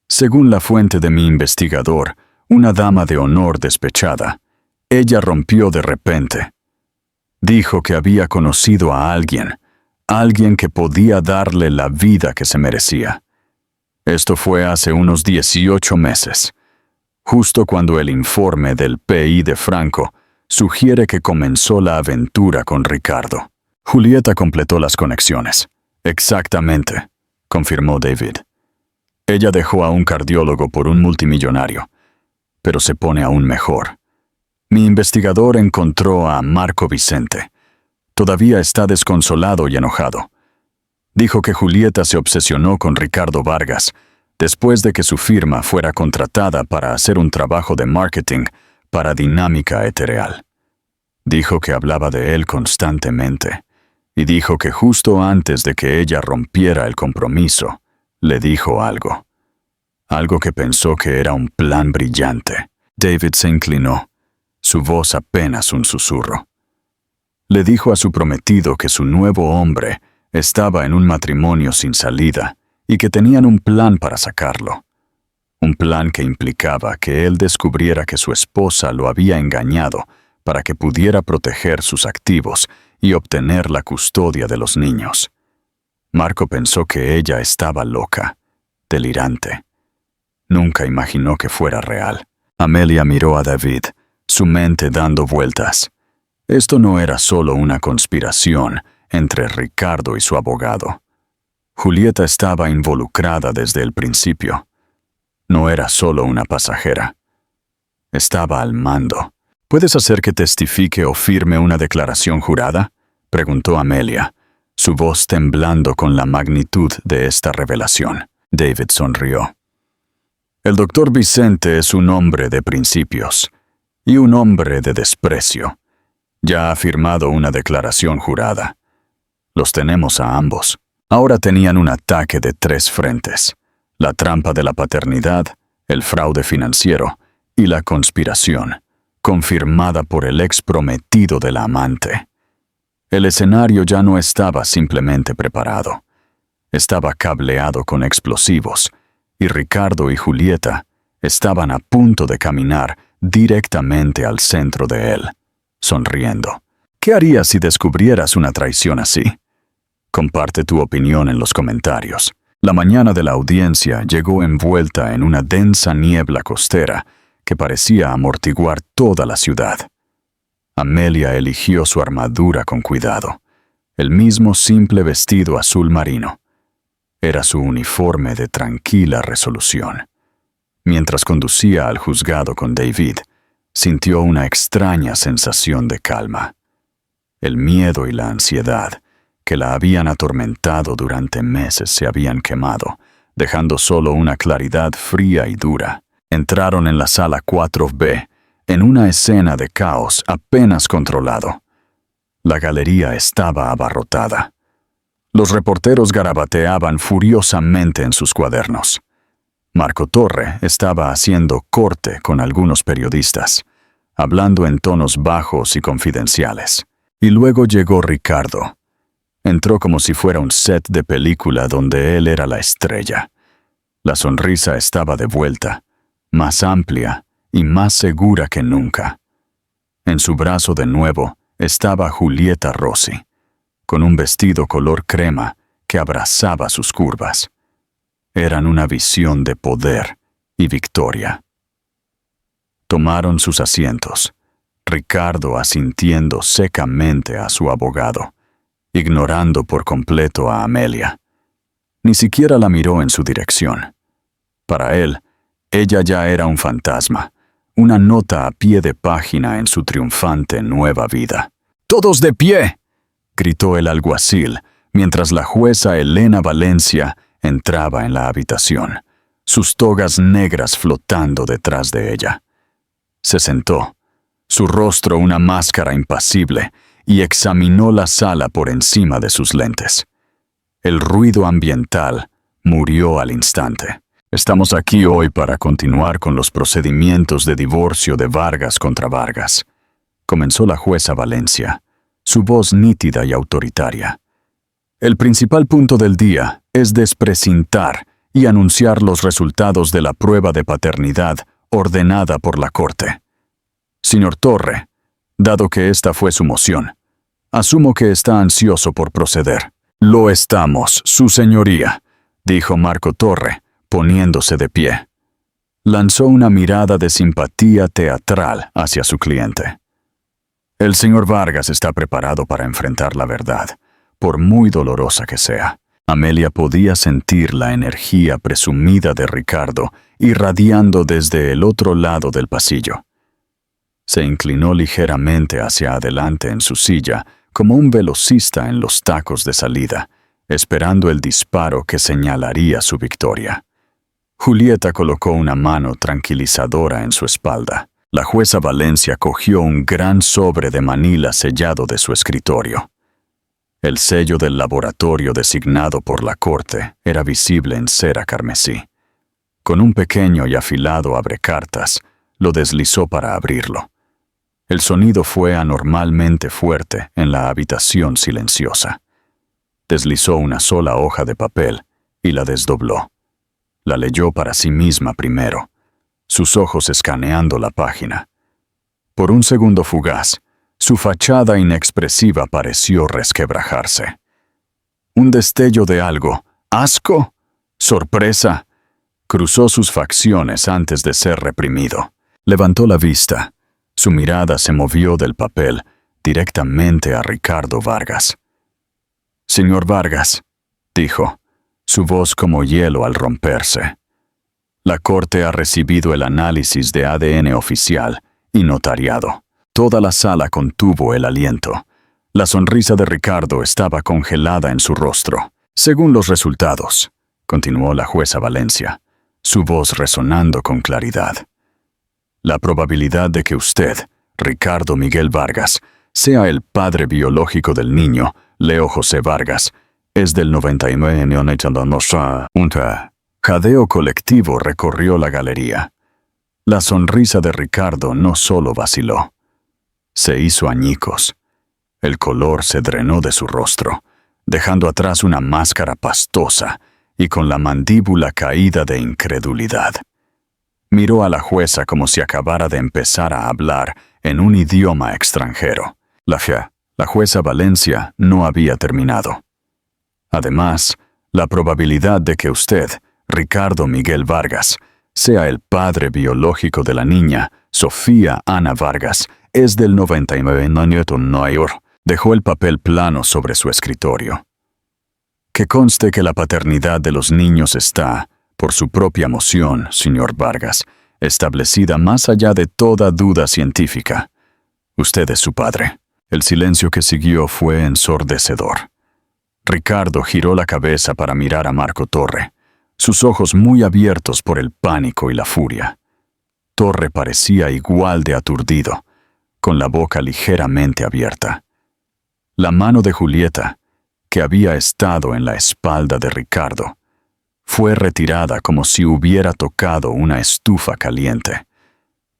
Según la fuente de mi investigador, una dama de honor despechada, ella rompió de repente. Dijo que había conocido a alguien que podía darle la vida que se merecía. Esto fue hace unos 18 meses, justo cuando el informe del PI de Franco sugiere que comenzó la aventura con Ricardo. Julieta completó las conexiones. Exactamente, confirmó David. Ella dejó a un cardiólogo por un multimillonario, pero se pone aún mejor. Mi investigador encontró a Marco Vicente. Todavía está desconsolado y enojado. Dijo que Julieta se obsesionó con Ricardo Vargas después de que su firma fuera contratada para hacer un trabajo de marketing para Dinámica Etereal. Dijo que hablaba de él constantemente y dijo que justo antes de que ella rompiera el compromiso, le dijo algo. Algo que pensó que era un plan brillante. David se inclinó, su voz apenas un susurro. Le dijo a su prometido que su nuevo hombre estaba en un matrimonio sin salida y que tenían un plan para sacarlo. Un plan que implicaba que él descubriera que su esposa lo había engañado para que pudiera proteger sus activos y obtener la custodia de los niños. Marco pensó que ella estaba loca, delirante. Nunca imaginó que fuera real. Amelia miró a David, su mente dando vueltas. Esto no era solo una conspiración entre Ricardo y su abogado. Julieta estaba involucrada desde el principio. No era solo una pasajera. Estaba al mando. ¿Puedes hacer que testifique o firme una declaración jurada?, preguntó Amelia, su voz temblando con la magnitud de esta revelación. David sonrió. El doctor Vicente es un hombre de principios y un hombre de desprecio. Ya ha firmado una declaración jurada. Los tenemos a ambos. Ahora tenían un ataque de 3 frentes: la trampa de la paternidad, el fraude financiero y la conspiración, confirmada por el ex prometido de la amante. El escenario ya no estaba simplemente preparado. Estaba cableado con explosivos, y Ricardo y Julieta estaban a punto de caminar directamente al centro de él, sonriendo. ¿Qué harías si descubrieras una traición así? Comparte tu opinión en los comentarios. La mañana de la audiencia llegó envuelta en una densa niebla costera que parecía amortiguar toda la ciudad. Amelia eligió su armadura con cuidado, el mismo simple vestido azul marino. Era su uniforme de tranquila resolución. Mientras conducía al juzgado con David, sintió una extraña sensación de calma. El miedo y la ansiedad que la habían atormentado durante meses se habían quemado, dejando solo una claridad fría y dura. Entraron en la sala 4B, en una escena de caos apenas controlado. La galería estaba abarrotada. Los reporteros garabateaban furiosamente en sus cuadernos. Marco Torre estaba haciendo corte con algunos periodistas, hablando en tonos bajos y confidenciales. Y luego llegó Ricardo. Entró como si fuera un set de película donde él era la estrella. La sonrisa estaba de vuelta, más amplia y más segura que nunca. En su brazo de nuevo estaba Julieta Rossi, con un vestido color crema que abrazaba sus curvas. Eran una visión de poder y victoria. Tomaron sus asientos, Ricardo asintiendo secamente a su abogado, ignorando por completo a Amelia. Ni siquiera la miró en su dirección. Para él, ella ya era un fantasma, una nota a pie de página en su triunfante nueva vida. ¡Todos de pie!, gritó el alguacil, mientras la jueza Elena Valencia entraba en la habitación, sus togas negras flotando detrás de ella. Se sentó, su rostro una máscara impasible, y examinó la sala por encima de sus lentes. El ruido ambiental murió al instante. Estamos aquí hoy para continuar con los procedimientos de divorcio de Vargas contra Vargas, comenzó la jueza Valencia, su voz nítida y autoritaria. El principal punto del día es desprecintar y anunciar los resultados de la prueba de paternidad ordenada por la Corte. Señor Torre, dado que esta fue su moción, asumo que está ansioso por proceder. Lo estamos, su señoría, dijo Marco Torre, poniéndose de pie. Lanzó una mirada de simpatía teatral hacia su cliente. El señor Vargas está preparado para enfrentar la verdad, por muy dolorosa que sea. Amelia podía sentir la energía presumida de Ricardo irradiando desde el otro lado del pasillo. Se inclinó ligeramente hacia adelante en su silla como un velocista en los tacos de salida, esperando el disparo que señalaría su victoria. Julieta colocó una mano tranquilizadora en su espalda. La jueza Valencia cogió un gran sobre de manila sellado de su escritorio. El sello del laboratorio designado por la corte era visible en cera carmesí. Con un pequeño y afilado abrecartas, lo deslizó para abrirlo. El sonido fue anormalmente fuerte en la habitación silenciosa. Deslizó una sola hoja de papel y la desdobló. La leyó para sí misma primero, sus ojos escaneando la página. Por un segundo fugaz, su fachada inexpresiva pareció resquebrajarse. Un destello de algo, asco, sorpresa, cruzó sus facciones antes de ser reprimido. Levantó la vista. Su mirada se movió del papel directamente a Ricardo Vargas. «Señor Vargas», dijo, su voz como hielo al romperse. «La corte ha recibido el análisis de ADN oficial y notariado». Toda la sala contuvo el aliento. La sonrisa de Ricardo estaba congelada en su rostro. «Según los resultados», continuó la jueza Valencia, su voz resonando con claridad, «la probabilidad de que usted, Ricardo Miguel Vargas, sea el padre biológico del niño, Leo José Vargas, es del 99,9%. Un jadeo colectivo recorrió la galería. La sonrisa de Ricardo no solo vaciló. Se hizo añicos. El color se drenó de su rostro, dejando atrás una máscara pastosa y con la mandíbula caída de incredulidad. Miró a la jueza como si acabara de empezar a hablar en un idioma extranjero. La jueza Valencia no había terminado. Además, la probabilidad de que usted, Ricardo Miguel Vargas, sea el padre biológico de la niña, Sofía Ana Vargas, es del 99,9%. Dejó el papel plano sobre su escritorio. Que conste que la paternidad de los niños está, por su propia moción, señor Vargas, establecida más allá de toda duda científica. Usted es su padre. El silencio que siguió fue ensordecedor. Ricardo giró la cabeza para mirar a Marco Torre, sus ojos muy abiertos por el pánico y la furia. Torre parecía igual de aturdido, con la boca ligeramente abierta. La mano de Julieta, que había estado en la espalda de Ricardo, fue retirada como si hubiera tocado una estufa caliente.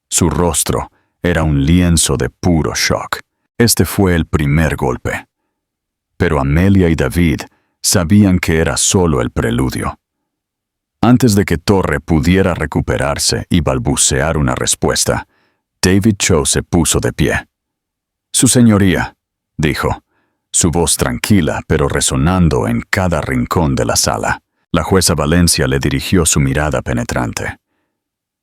Su rostro era un lienzo de puro shock. Este fue el primer golpe. Pero Amelia y David sabían que era solo el preludio. Antes de que Torre pudiera recuperarse y balbucear una respuesta, David Cho se puso de pie. «Su señoría», dijo, su voz tranquila pero resonando en cada rincón de la sala. La jueza Valencia le dirigió su mirada penetrante.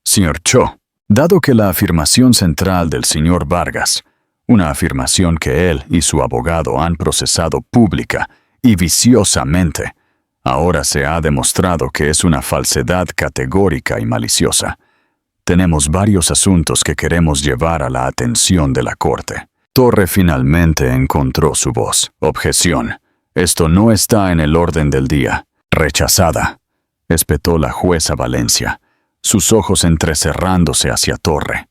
«Señor Cho, dado que la afirmación central del señor Vargas, una afirmación que él y su abogado han procesado pública y viciosamente, ahora se ha demostrado que es una falsedad categórica y maliciosa, tenemos varios asuntos que queremos llevar a la atención de la corte». Torre finalmente encontró su voz. «Objeción. Esto no está en el orden del día». «Rechazada», espetó la jueza Valencia, sus ojos entrecerrándose hacia Torre.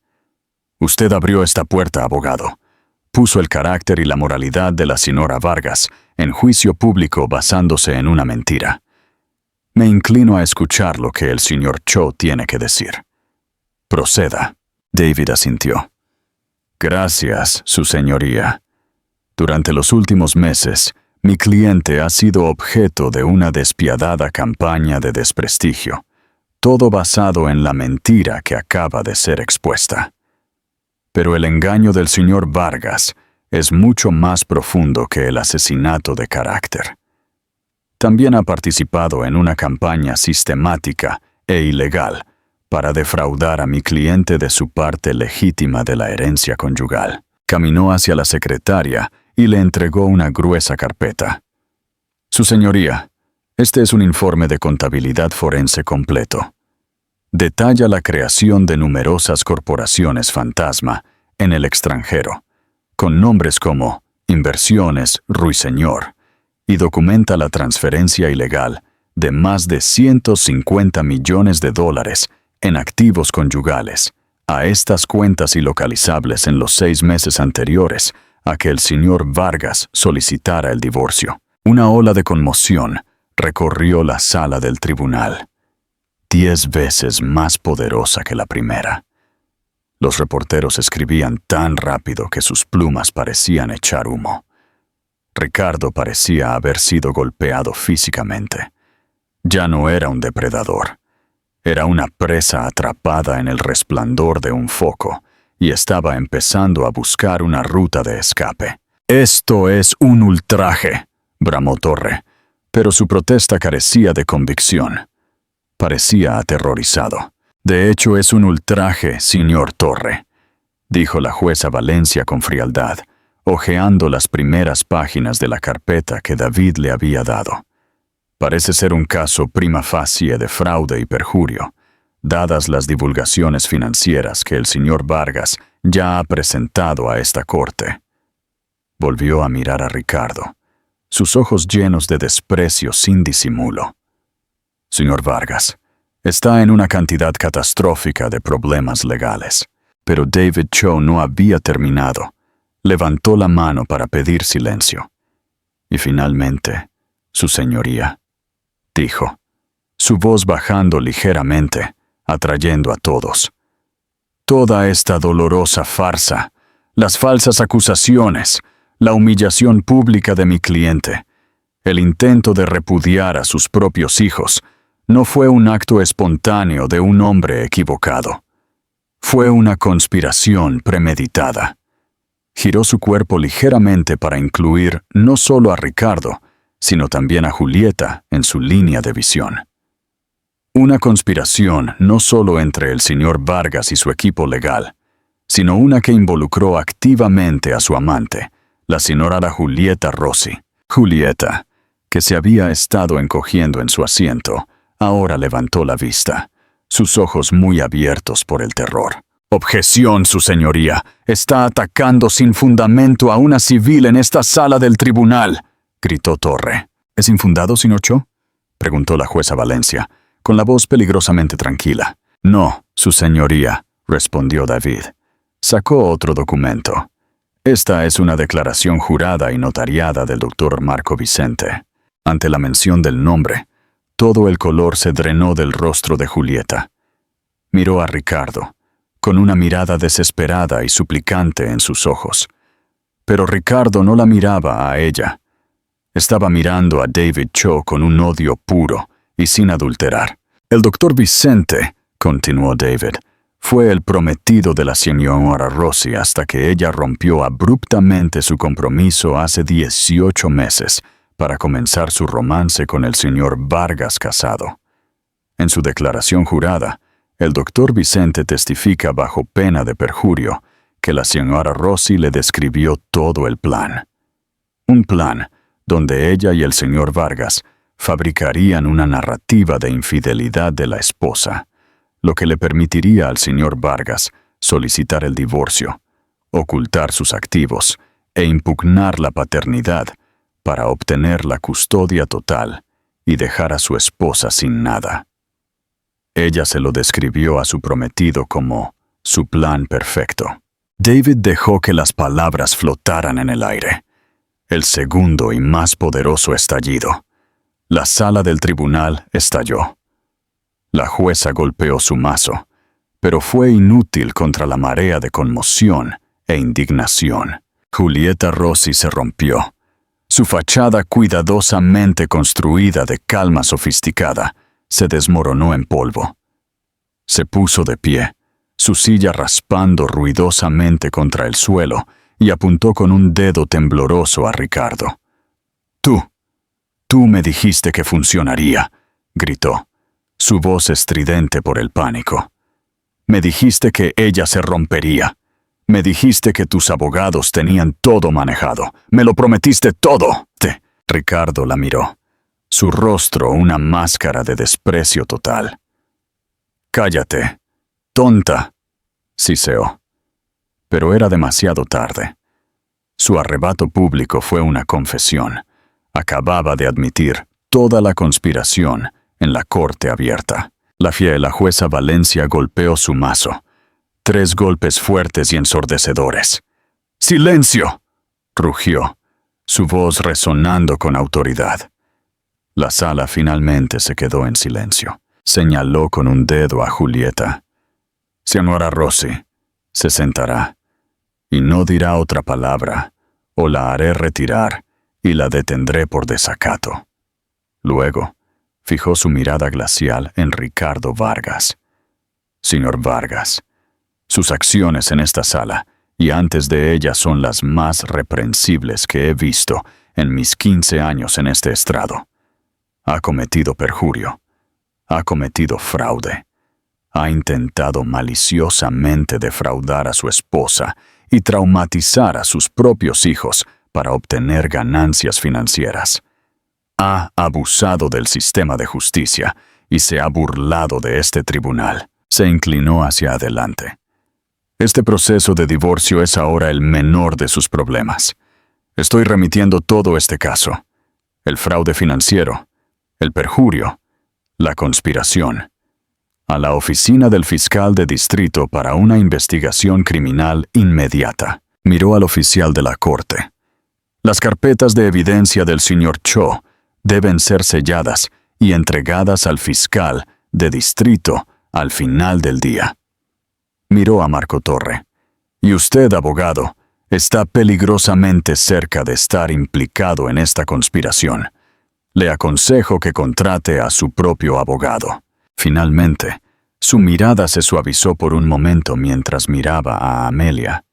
«Usted abrió esta puerta, abogado. Puso el carácter y la moralidad de la señora Vargas en juicio público basándose en una mentira. Me inclino a escuchar lo que el señor Cho tiene que decir». «Proceda». David asintió. «Gracias, su señoría. Durante los últimos meses, mi cliente ha sido objeto de una despiadada campaña de desprestigio, todo basado en la mentira que acaba de ser expuesta. Pero el engaño del señor Vargas es mucho más profundo que el asesinato de carácter. También ha participado en una campaña sistemática e ilegal para defraudar a mi cliente de su parte legítima de la herencia conyugal». Caminó hacia la secretaria y le entregó una gruesa carpeta. «Su señoría, este es un informe de contabilidad forense completo. Detalla la creación de numerosas corporaciones fantasma en el extranjero, con nombres como Inversiones Ruiseñor, y documenta la transferencia ilegal de más de $150 millones en activos conyugales a estas cuentas ilocalizables en los 6 meses anteriores a que el señor Vargas solicitara el divorcio. Una ola de conmoción recorrió la sala del tribunal, 10 veces más poderosa que la primera. Los reporteros escribían tan rápido que sus plumas parecían echar humo. Ricardo parecía haber sido golpeado físicamente. Ya no era un depredador. Era una presa atrapada en el resplandor de un foco y estaba empezando a buscar una ruta de escape. «Esto es un ultraje», bramó Torre, pero su protesta carecía de convicción. Parecía aterrorizado. «De hecho, es un ultraje, señor Torre», dijo la jueza Valencia con frialdad, hojeando las primeras páginas de la carpeta que David le había dado. Parece ser un caso prima facie de fraude y perjurio, dadas las divulgaciones financieras que el señor Vargas ya ha presentado a esta corte. Volvió a mirar a Ricardo, sus ojos llenos de desprecio sin disimulo. «Señor Vargas, está en una cantidad catastrófica de problemas legales». Pero David Cho no había terminado. Levantó la mano para pedir silencio. «Y finalmente, su señoría», dijo, su voz bajando ligeramente, atrayendo a todos. «Toda esta dolorosa farsa, las falsas acusaciones, la humillación pública de mi cliente, el intento de repudiar a sus propios hijos, no fue un acto espontáneo de un hombre equivocado. Fue una conspiración premeditada». Giró su cuerpo ligeramente para incluir no solo a Ricardo, sino también a Julieta en su línea de visión. Una conspiración no solo entre el señor Vargas y su equipo legal, sino una que involucró activamente a su amante, la señora Julieta Rossi. Julieta, que se había estado encogiendo en su asiento, ahora levantó la vista, sus ojos muy abiertos por el terror. «Objeción, su señoría. Está atacando sin fundamento a una civil en esta sala del tribunal», gritó Torre. «¿Es infundado, señor Cho?», preguntó la jueza Valencia, con la voz peligrosamente tranquila. «No, su señoría», respondió David. Sacó otro documento. «Esta es una declaración jurada y notariada del doctor Marco Vicente». Ante la mención del nombre, todo el color se drenó del rostro de Julieta. Miró a Ricardo, con una mirada desesperada y suplicante en sus ojos. Pero Ricardo no la miraba a ella. Estaba mirando a David Cho con un odio puro y sin adulterar. «El doctor Vicente», continuó David, «fue el prometido de la señora Rossi hasta que ella rompió abruptamente su compromiso hace 18 meses para comenzar su romance con el señor Vargas Casado. En su declaración jurada, el doctor Vicente testifica bajo pena de perjurio que la señora Rossi le describió todo el plan. Un plan donde ella y el señor Vargas fabricarían una narrativa de infidelidad de la esposa, lo que le permitiría al señor Vargas solicitar el divorcio, ocultar sus activos e impugnar la paternidad para obtener la custodia total y dejar a su esposa sin nada. Ella se lo describió a su prometido como su plan perfecto. David dejó que las palabras flotaran en el aire. El segundo y más poderoso estallido. La sala del tribunal estalló. La jueza golpeó su mazo, pero fue inútil contra la marea de conmoción e indignación. Julieta Rossi se rompió. Su fachada cuidadosamente construida de calma sofisticada se desmoronó en polvo. Se puso de pie, su silla raspando ruidosamente contra el suelo, y apuntó con un dedo tembloroso a Ricardo. Tú me dijiste que funcionaría», gritó, su voz estridente por el pánico. «Me dijiste que ella se rompería. Me dijiste que tus abogados tenían todo manejado. Me lo prometiste todo». Ricardo la miró, su rostro una máscara de desprecio total. «Cállate, tonta», siseó. Pero era demasiado tarde. Su arrebato público fue una confesión. Acababa de admitir toda la conspiración en la corte abierta. La jueza Valencia golpeó su mazo. 3 golpes fuertes y ensordecedores. ¡Silencio!, rugió, su voz resonando con autoridad. La sala finalmente se quedó en silencio. Señaló con un dedo a Julieta. Señora Rossi, se sentará, y no dirá otra palabra, o la haré retirar y la detendré por desacato. Luego, fijó su mirada glacial en Ricardo Vargas. Señor Vargas, sus acciones en esta sala y antes de ella son las más reprensibles que he visto en mis 15 años en este estrado. Ha cometido perjurio, ha cometido fraude, ha intentado maliciosamente defraudar a su esposa y traumatizar a sus propios hijos para obtener ganancias financieras. Ha abusado del sistema de justicia y se ha burlado de este tribunal. Se inclinó hacia adelante. Este proceso de divorcio es ahora el menor de sus problemas. Estoy remitiendo todo este caso. El fraude financiero, el perjurio, la conspiración, a la oficina del fiscal de distrito para una investigación criminal inmediata. Miró al oficial de la corte. Las carpetas de evidencia del señor Cho deben ser selladas y entregadas al fiscal de distrito al final del día. Miró a Marco Torre. Y usted, abogado, está peligrosamente cerca de estar implicado en esta conspiración. Le aconsejo que contrate a su propio abogado. Finalmente, su mirada se suavizó por un momento mientras miraba a Amelia.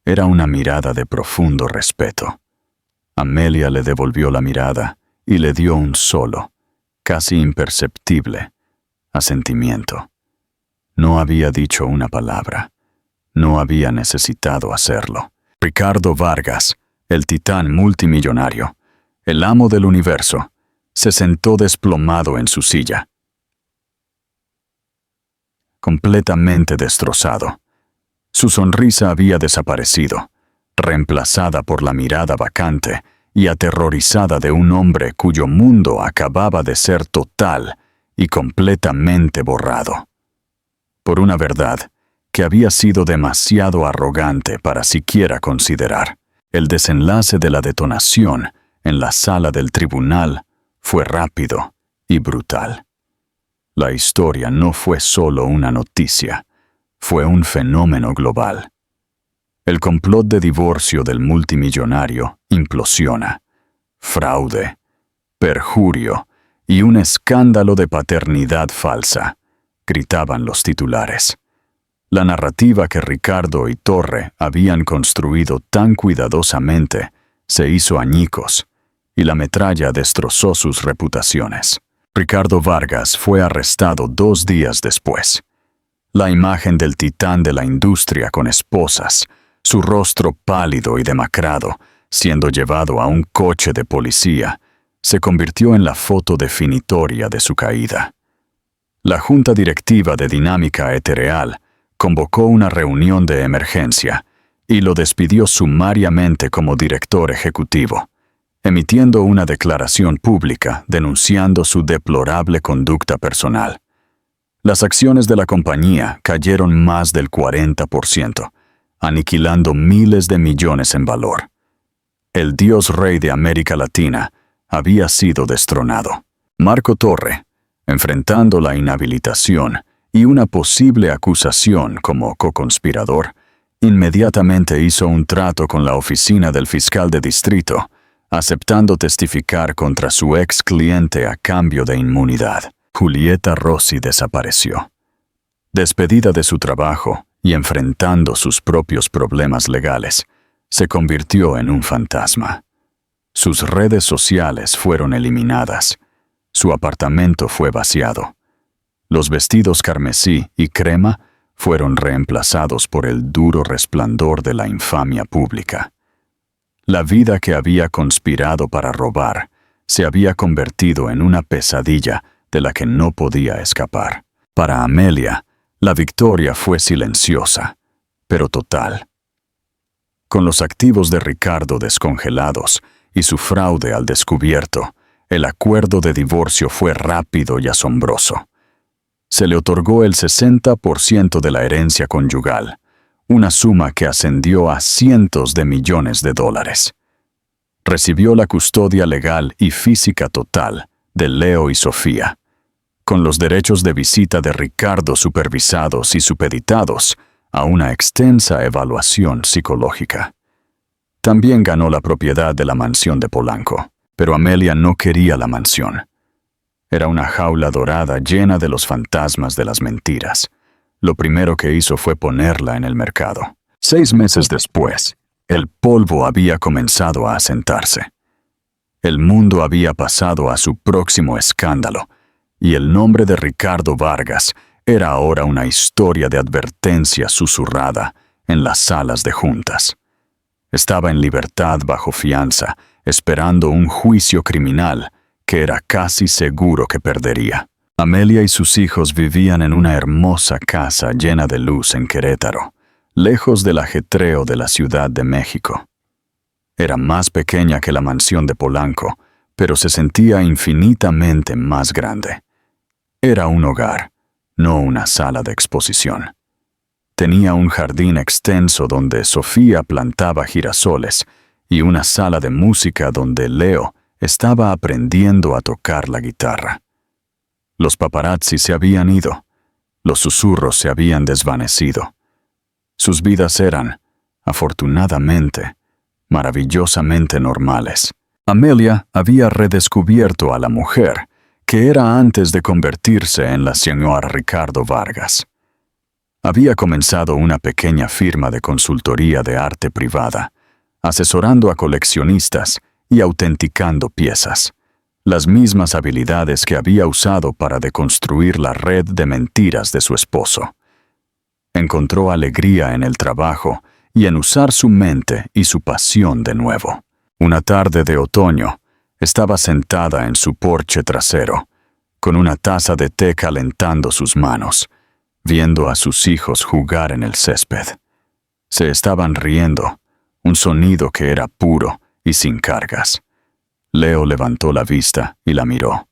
Era una mirada de profundo respeto. Amelia le devolvió la mirada y le dio un solo, casi imperceptible, asentimiento. No había dicho una palabra. No había necesitado hacerlo. Ricardo Vargas, el titán multimillonario, el amo del universo, se sentó desplomado en su silla, completamente destrozado. Su sonrisa había desaparecido, reemplazada por la mirada vacante y aterrorizada de un hombre cuyo mundo acababa de ser total y completamente borrado. Por una verdad que había sido demasiado arrogante para siquiera considerar. El desenlace de la detonación en la sala del tribunal fue rápido y brutal. La historia no fue solo una noticia, fue un fenómeno global. El complot de divorcio del multimillonario implosiona. Fraude, perjurio y un escándalo de paternidad falsa, gritaban los titulares. La narrativa que Ricardo y Torre habían construido tan cuidadosamente se hizo añicos, y la metralla destrozó sus reputaciones. Ricardo Vargas fue arrestado 2 días después. La imagen del titán de la industria con esposas, su rostro pálido y demacrado, siendo llevado a un coche de policía, se convirtió en la foto definitoria de su caída. La junta directiva de Dinámica Etereal convocó una reunión de emergencia y lo despidió sumariamente como director ejecutivo, emitiendo una declaración pública denunciando su deplorable conducta personal. Las acciones de la compañía cayeron más del 40%, aniquilando miles de millones en valor. El dios rey de América Latina había sido destronado. Marco Torre, enfrentando la inhabilitación y una posible acusación como coconspirador, inmediatamente hizo un trato con la oficina del fiscal de distrito, aceptando testificar contra su ex cliente a cambio de inmunidad. Julieta Rossi desapareció. Despedida de su trabajo y enfrentando sus propios problemas legales, se convirtió en un fantasma. Sus redes sociales fueron eliminadas. Su apartamento fue vaciado. Los vestidos carmesí y crema fueron reemplazados por el duro resplandor de la infamia pública. La vida que había conspirado para robar se había convertido en una pesadilla de la que no podía escapar. Para Amelia, la victoria fue silenciosa, pero total. Con los activos de Ricardo descongelados y su fraude al descubierto, el acuerdo de divorcio fue rápido y asombroso. Se le otorgó el 60% de la herencia conyugal, una suma que ascendió a cientos de millones de dólares. Recibió la custodia legal y física total de Leo y Sofía, con los derechos de visita de Ricardo supervisados y supeditados a una extensa evaluación psicológica. También ganó la propiedad de la mansión de Polanco, pero Amelia no quería la mansión. Era una jaula dorada llena de los fantasmas de las mentiras. Lo primero que hizo fue ponerla en el mercado. 6 meses después, el polvo había comenzado a asentarse. El mundo había pasado a su próximo escándalo, y el nombre de Ricardo Vargas era ahora una historia de advertencia susurrada en las salas de juntas. Estaba en libertad bajo fianza, esperando un juicio criminal que era casi seguro que perdería. Amelia y sus hijos vivían en una hermosa casa llena de luz en Querétaro, lejos del ajetreo de la Ciudad de México. Era más pequeña que la mansión de Polanco, pero se sentía infinitamente más grande. Era un hogar, no una sala de exposición. Tenía un jardín extenso donde Sofía plantaba girasoles y una sala de música donde Leo estaba aprendiendo a tocar la guitarra. Los paparazzi se habían ido, los susurros se habían desvanecido. Sus vidas eran, afortunadamente, maravillosamente normales. Amelia había redescubierto a la mujer que era antes de convertirse en la señora Ricardo Vargas. Había comenzado una pequeña firma de consultoría de arte privada, asesorando a coleccionistas y autenticando piezas, las mismas habilidades que había usado para deconstruir la red de mentiras de su esposo. Encontró alegría en el trabajo y en usar su mente y su pasión de nuevo. Una tarde de otoño, estaba sentada en su porche trasero, con una taza de té calentando sus manos, viendo a sus hijos jugar en el césped. Se estaban riendo, un sonido que era puro y sin cargas. Leo levantó la vista y la miró,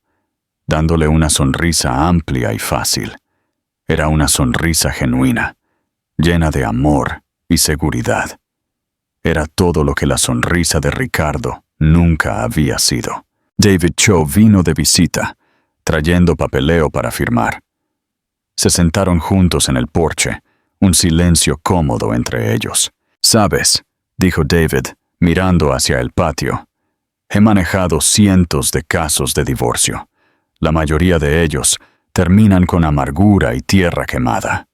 dándole una sonrisa amplia y fácil. Era una sonrisa genuina, llena de amor y seguridad. Era todo lo que la sonrisa de Ricardo nunca había sido. David Cho vino de visita, trayendo papeleo para firmar. Se sentaron juntos en el porche, un silencio cómodo entre ellos. «¿Sabes?», dijo David, mirando hacia el patio. «He manejado cientos de casos de divorcio. La mayoría de ellos terminan con amargura y tierra quemada.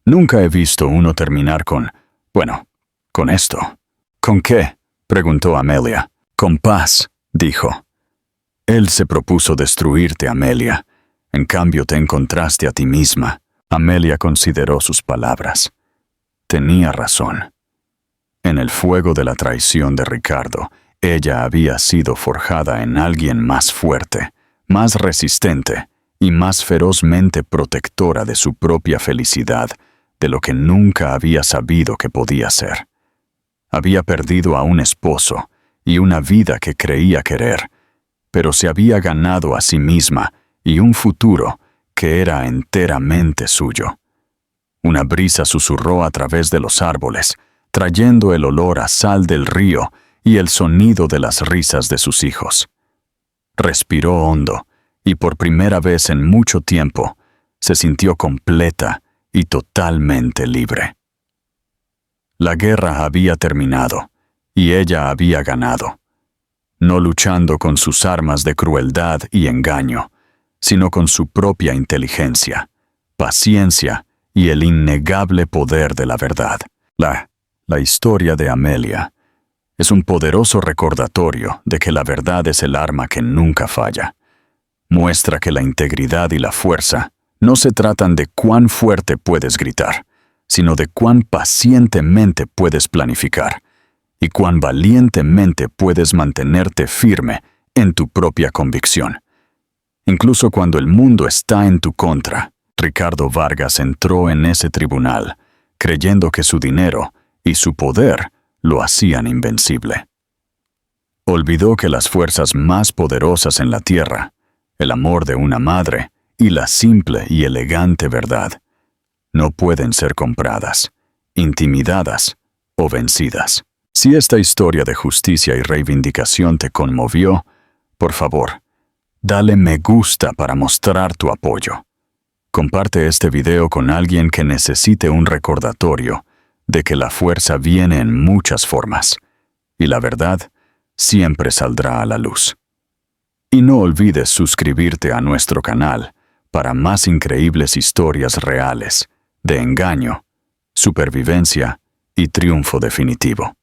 Nunca he visto uno terminar con esto». «¿Con qué?», preguntó Amelia. «Con paz», dijo. «Él se propuso destruirte, Amelia. En cambio te encontraste a ti misma». Amelia consideró sus palabras. Tenía razón. En el fuego de la traición de Ricardo, ella había sido forjada en alguien más fuerte, más resistente y más ferozmente protectora de su propia felicidad de lo que nunca había sabido que podía ser. Había perdido a un esposo y una vida que creía querer, pero se había ganado a sí misma y un futuro que era enteramente suyo. Una brisa susurró a través de los árboles, trayendo el olor a sal del río y el sonido de las risas de sus hijos. Respiró hondo y por primera vez en mucho tiempo se sintió completa y totalmente libre. La guerra había terminado y ella había ganado, no luchando con sus armas de crueldad y engaño, sino con su propia inteligencia, paciencia y el innegable poder de la verdad. La historia de Amelia es un poderoso recordatorio de que la verdad es el arma que nunca falla. Muestra que la integridad y la fuerza no se tratan de cuán fuerte puedes gritar, sino de cuán pacientemente puedes planificar y cuán valientemente puedes mantenerte firme en tu propia convicción. Incluso cuando el mundo está en tu contra, Ricardo Vargas entró en ese tribunal, creyendo que su dinero y su poder lo hacían invencible. Olvidó que las fuerzas más poderosas en la tierra, el amor de una madre y la simple y elegante verdad, no pueden ser compradas, intimidadas o vencidas. Si esta historia de justicia y reivindicación te conmovió, por favor, dale me gusta para mostrar tu apoyo. Comparte este video con alguien que necesite un recordatorio de que la fuerza viene en muchas formas, y la verdad siempre saldrá a la luz. Y no olvides suscribirte a nuestro canal para más increíbles historias reales de engaño, supervivencia y triunfo definitivo.